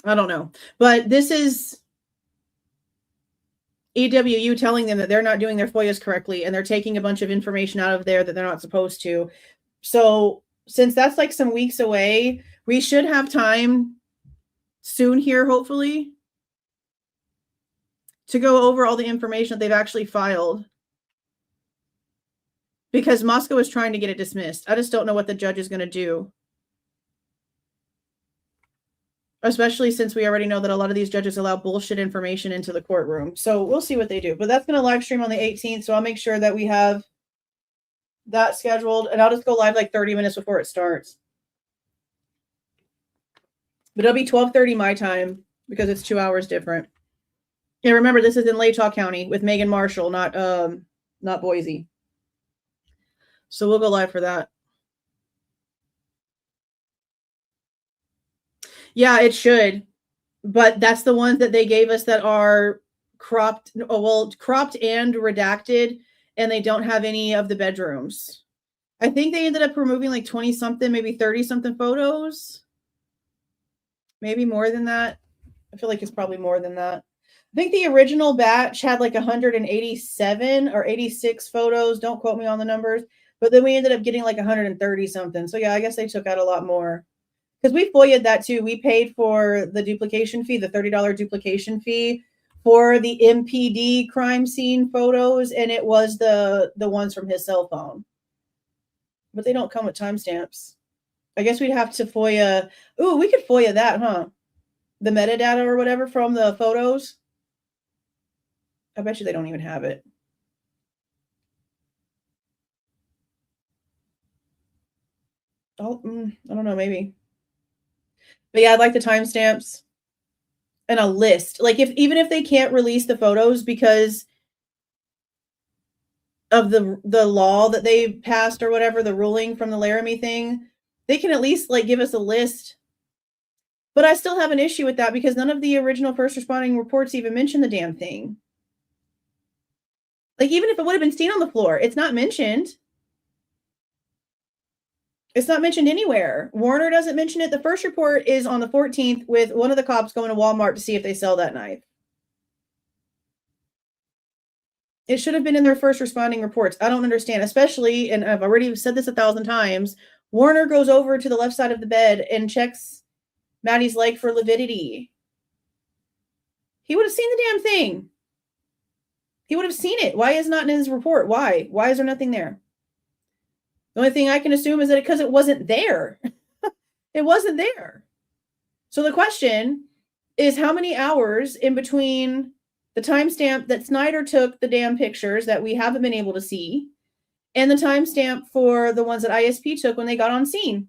I don't know, but this is EWU telling them that they're not doing their FOIAs correctly, and they're taking a bunch of information out of there that they're not supposed to. So since that's like some weeks away, we should have time soon here, hopefully, to go over all the information that they've actually filed, because Moscow is trying to get it dismissed. I just don't know what the judge is going to do. Especially since we already know that a lot of these judges allow bullshit information into the courtroom. So we'll see what they do. But that's going to live stream on the 18th. So I'll make sure that we have that scheduled. And I'll just go live like 30 minutes before it starts. But it'll be 12:30 my time because it's 2 hours different. And remember, this is in Latah County with Megan Marshall, not Boise. So we'll go live for that. Yeah, it should, but that's the ones that they gave us that are cropped and redacted, and they don't have any of the bedrooms. I think they ended up removing like 20 something, maybe 30 something photos. Maybe more than that. I feel like it's probably more than that. I think the original batch had like 187 or 86 photos. Don't quote me on the numbers, but then we ended up getting like 130 something. So yeah, I guess they took out a lot more. Because we FOIA'd that too. We paid for the duplication fee, the $30 duplication fee for the MPD crime scene photos, and it was the ones from his cell phone. But they don't come with timestamps. I guess we'd have to FOIA. Ooh, we could FOIA that, huh? The metadata or whatever from the photos. I bet you they don't even have it. Oh, I don't know, maybe. But yeah, I'd like the timestamps and a list. Like even if they can't release the photos because of the law that they passed or whatever, the ruling from the Laramie thing, they can at least like give us a list. But I still have an issue with that because none of the original first responding reports even mention the damn thing. Like even if it would have been seen on the floor, it's not mentioned. It's not mentioned anywhere. Warner doesn't mention it. The first report is on the 14th with one of the cops going to Walmart to see if they sell that knife. It should have been in their first responding reports. I don't understand, especially, and I've already said this 1,000 times, Warner goes over to the left side of the bed and checks Maddie's leg for lividity. He would have seen the damn thing. He would have seen it. Why is it not in his report? Why? Why is there nothing there? The only thing I can assume is that because it wasn't there. It wasn't there. So the question is, how many hours in between the timestamp that Snyder took the damn pictures that we haven't been able to see and the timestamp for the ones that ISP took when they got on scene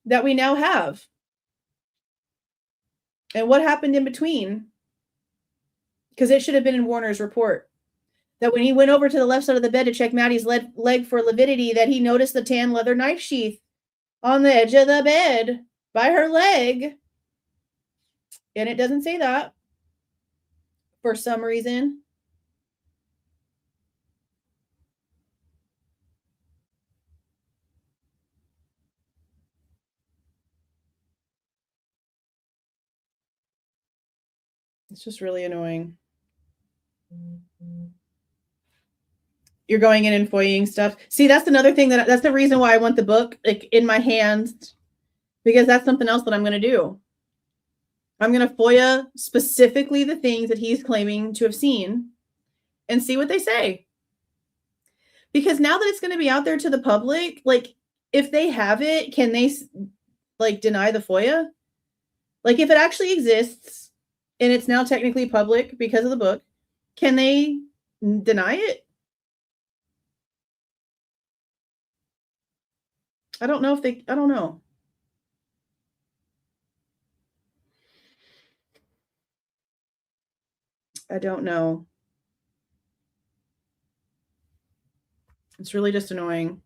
that we now have? And what happened in between? Because it should have been in Warner's report. That when he went over to the left side of the bed to check Maddie's leg for lividity, that he noticed the tan leather knife sheath on the edge of the bed by her leg. And it doesn't say that for some reason. It's just really annoying. You're going in and FOIAing stuff. See, that's another thing that's the reason why I want the book like in my hands, because that's something else that I'm going to do. I'm going to FOIA specifically the things that he's claiming to have seen and see what they say. Because now that it's going to be out there to the public, like if they have it, can they like deny the FOIA? Like if it actually exists and it's now technically public because of the book, can they deny it? I don't know if they, I don't know. I don't know. It's really just annoying.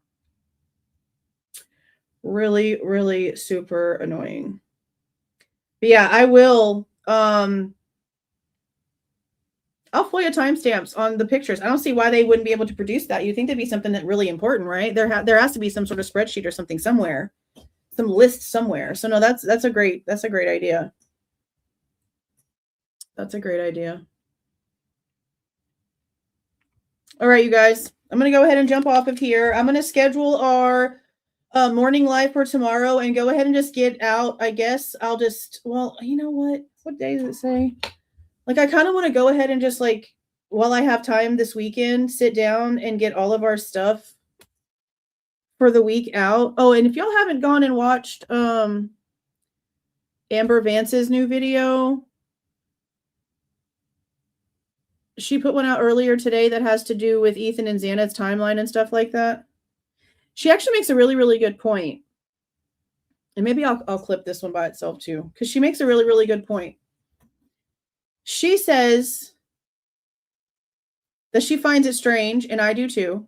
Really, really super annoying. But yeah, I will, I'll FOIA timestamps on the pictures. I don't see why they wouldn't be able to produce that. You'd think that'd be something that really important, right? There has to be some sort of spreadsheet or something somewhere, some list somewhere. So no, that's a great idea. That's a great idea. All right, you guys, I'm going to go ahead and jump off of here. I'm going to schedule our morning live for tomorrow and go ahead and just get out. I guess I'll just, well, you know what day does it say? Like, I kind of want to go ahead and just like, while I have time this weekend, sit down and get all of our stuff for the week out. Oh, and if y'all haven't gone and watched Amber Vance's new video, she put one out earlier today that has to do with Ethan and Xana's timeline and stuff like that. She actually makes a really, really good point. And maybe I'll clip this one by itself too, because she makes a really, really good point. She says that she finds it strange, and I do too,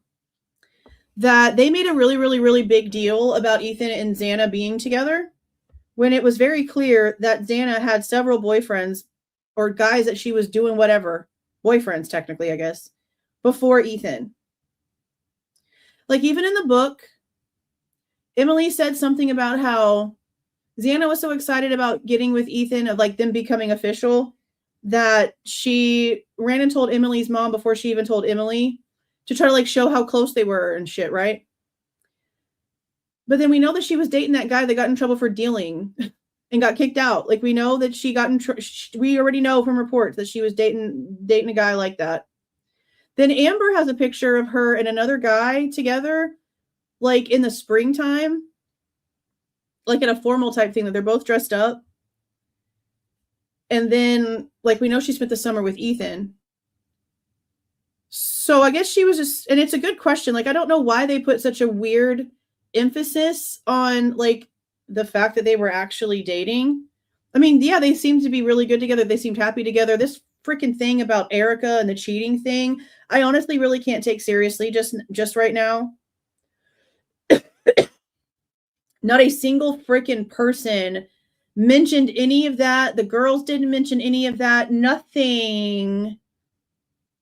that they made a really, really, really big deal about Ethan and Xana being together when it was very clear that Xana had several boyfriends or guys that she was doing whatever, boyfriends technically, I guess, before Ethan. Like even in the book, Emily said something about how Xana was so excited about getting with Ethan, of like them becoming official, that she ran and told Emily's mom before she even told Emily, to try to like show how close they were and shit, right? But then we know that she was dating that guy that got in trouble for dealing and got kicked out. Like we know that she got in we already know from reports that she was dating a guy like that. Then Amber has a picture of her and another guy together, like in the springtime, like in a formal type thing, that they're both dressed up. And then, like, we know she spent the summer with Ethan. So I guess she was just, and it's a good question. Like, I don't know why they put such a weird emphasis on, like, the fact that they were actually dating. I mean, yeah, they seemed to be really good together. They seemed happy together. This freaking thing about Erica and the cheating thing, I honestly really can't take seriously just right now. Not a single freaking person mentioned any of that. The girls didn't mention any of that. Nothing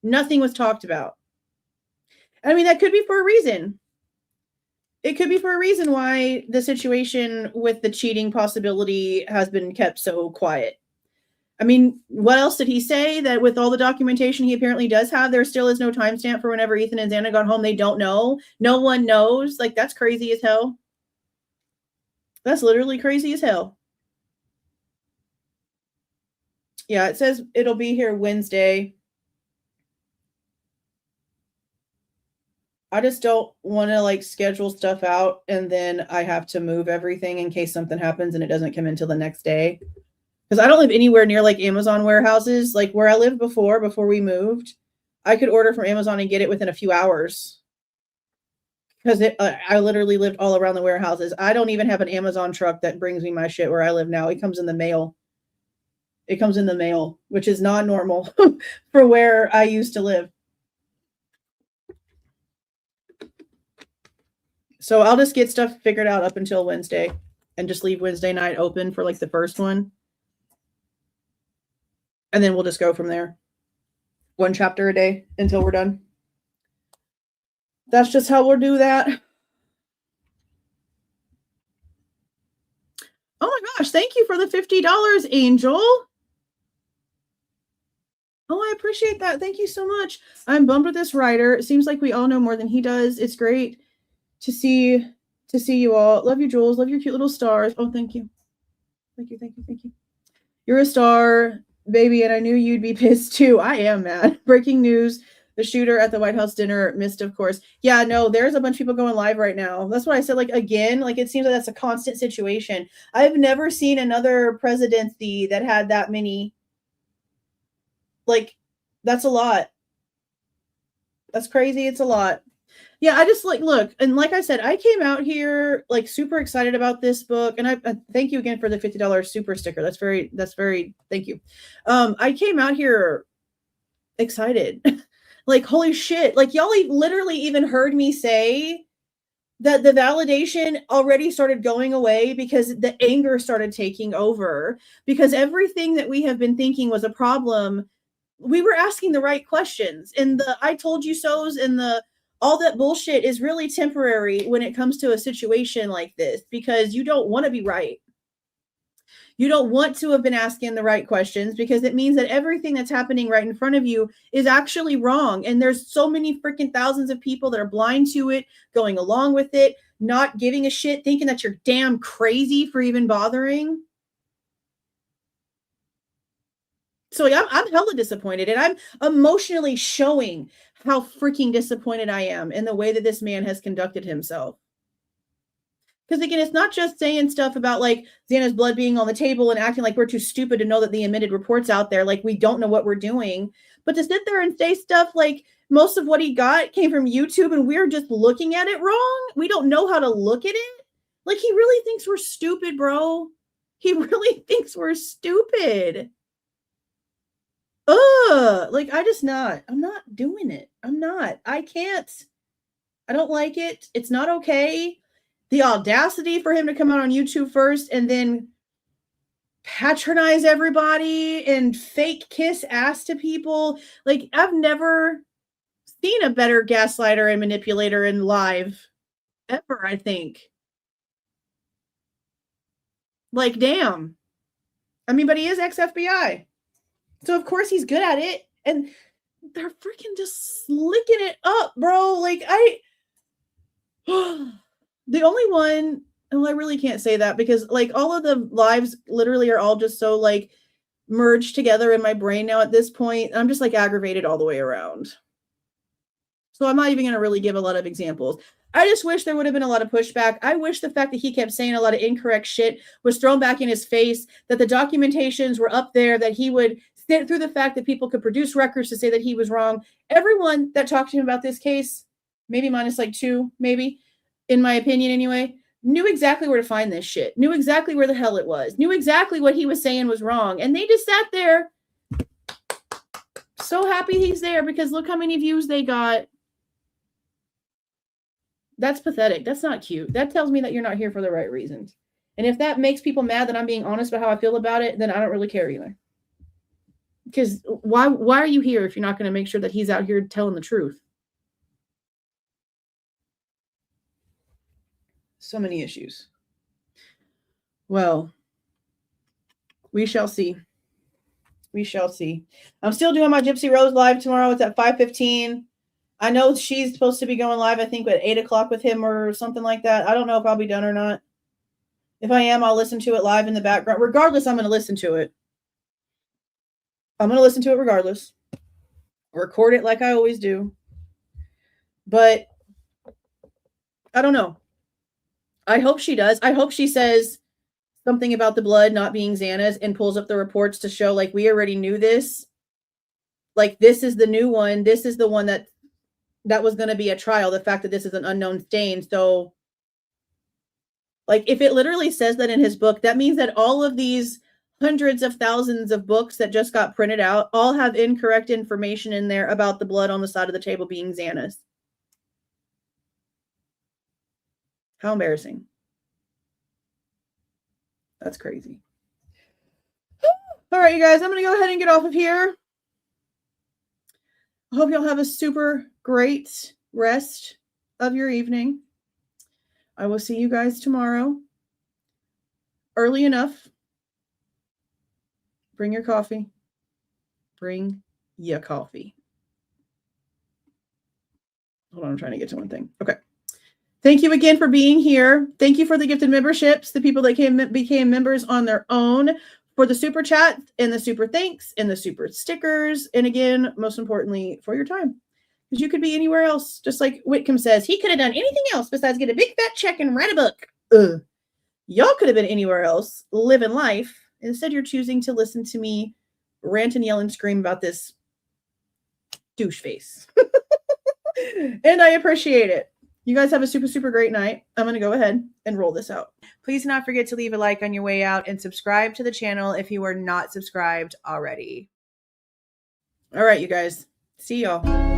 was talked about. I mean, that could be for a reason. It could be for a reason why the situation with the cheating possibility has been kept so quiet. I mean, what else did he say? That with all the documentation he apparently does have, there still is no timestamp for whenever Ethan and Xana got home. They don't know. No one knows. Like, that's crazy as hell. That's literally crazy as hell. Yeah, it says it'll be here Wednesday. I just don't want to like schedule stuff out and then I have to move everything in case something happens and it doesn't come in till the next day. Because I don't live anywhere near like Amazon warehouses. Like where I lived before we moved, I could order from Amazon and get it within a few hours. Because I literally lived all around the warehouses. I don't even have an Amazon truck that brings me my shit where I live now. It comes in the mail. It comes in the mail, which is not normal for where I used to live. So I'll just get stuff figured out up until Wednesday and just leave Wednesday night open for like the first one. And then we'll just go from there. One chapter a day until we're done. That's just how we'll do that. Oh my gosh, thank you for the $50, Angel. Oh, I appreciate that. Thank you so much. I'm bummed with this writer. It seems like we all know more than he does. It's great to see you all. Love you, Jules. Love your cute little stars. Oh, thank you. Thank you, thank you, thank you. You're a star, baby, and I knew you'd be pissed too. I am mad. Breaking news. The shooter at the White House dinner missed, of course. Yeah, no, there's a bunch of people going live right now. That's what I said, like, again, like, it seems like that's a constant situation. I've never seen another presidency that had that many. Like, that's a lot. That's crazy. It's a lot. Yeah, I just like, look, and like I said, I came out here like super excited about this book, and I thank you again for the $50 super sticker. That's very, thank you. I came out here excited. Like, holy shit. Like, y'all literally even heard me say that the validation already started going away because the anger started taking over, because everything that we have been thinking was a problem, we were asking the right questions, and the I told you so's and the all that bullshit is really temporary when it comes to a situation like this, because you don't want to be right. You don't want to have been asking the right questions, because it means that everything that's happening right in front of you is actually wrong. And there's so many freaking thousands of people that are blind to it, going along with it, not giving a shit, thinking that you're damn crazy for even bothering. So I'm hella disappointed, and I'm emotionally showing how freaking disappointed I am in the way that this man has conducted himself. Because again, it's not just saying stuff about like Xana's blood being on the table and acting like we're too stupid to know that the omitted report's out there, like we don't know what we're doing. But to sit there and say stuff like most of what he got came from YouTube and we're just looking at it wrong. We don't know how to look at it. Like, he really thinks we're stupid, bro. He really thinks we're stupid. Like, I'm not doing it. I can't. I don't like it. It's not okay. The audacity for him to come out on YouTube first and then patronize everybody and fake kiss ass to people. Like, I've never seen a better gaslighter and manipulator in live ever, I think. Like, damn. I mean, but he is ex-FBI. So, of course, he's good at it. And they're freaking just slicking it up, bro. Like, the only one, well, I really can't say that because, like, all of the lives literally are all just so, like, merged together in my brain now at this point. I'm just, like, aggravated all the way around. So I'm not even going to really give a lot of examples. I just wish there would have been a lot of pushback. I wish the fact that he kept saying a lot of incorrect shit was thrown back in his face, that the documentations were up there, that he would sit through the fact that people could produce records to say that he was wrong. Everyone that talked to him about this case, maybe minus like two, maybe, in my opinion anyway, knew exactly where to find this shit, knew exactly where the hell it was, knew exactly what he was saying was wrong. And they just sat there so happy he's there because look how many views they got. That's pathetic. That's not cute. That tells me that you're not here for the right reasons. And if that makes people mad that I'm being honest about how I feel about it, then I don't really care either. Because why are you here if you're not going to make sure that he's out here telling the truth? So many issues. Well, we shall see. We shall see. I'm still doing my Gypsy Rose live tomorrow. It's at 5:15. I know she's supposed to be going live, I think, at 8 o'clock with him or something like that. I don't know if I'll be done or not. If I am, I'll listen to it live in the background. Regardless, I'm going to listen to it. I'm going to listen to it regardless. Record it like I always do. But I don't know. I hope she does. I hope she says something about the blood not being Xana's and pulls up the reports to show, like, we already knew this. Like, this is the new one. This is the one that was going to be a trial. The fact that this is an unknown stain. So, like, if it literally says that in his book, that means that all of these hundreds of thousands of books that just got printed out all have incorrect information in there about the blood on the side of the table being Xana's. How embarrassing. That's crazy. All right, you guys, I'm going to go ahead and get off of here. I hope y'all have a super great rest of your evening. I will see you guys tomorrow. Early enough. Bring your coffee. Bring your coffee. Hold on, I'm trying to get to one thing. Okay. Thank you again for being here. Thank you for the gifted memberships, the people that became members on their own, for the super chat and the super thanks and the super stickers. And again, most importantly, for your time. Because you could be anywhere else. Just like Whitcomb says, he could have done anything else besides get a big fat check and write a book. Y'all could have been anywhere else, living life. Instead, you're choosing to listen to me rant and yell and scream about this douche face. And I appreciate it. You guys have a super, super great night. I'm going to go ahead and roll this out. Please do not forget to leave a like on your way out and subscribe to the channel if you are not subscribed already. All right, you guys. See y'all.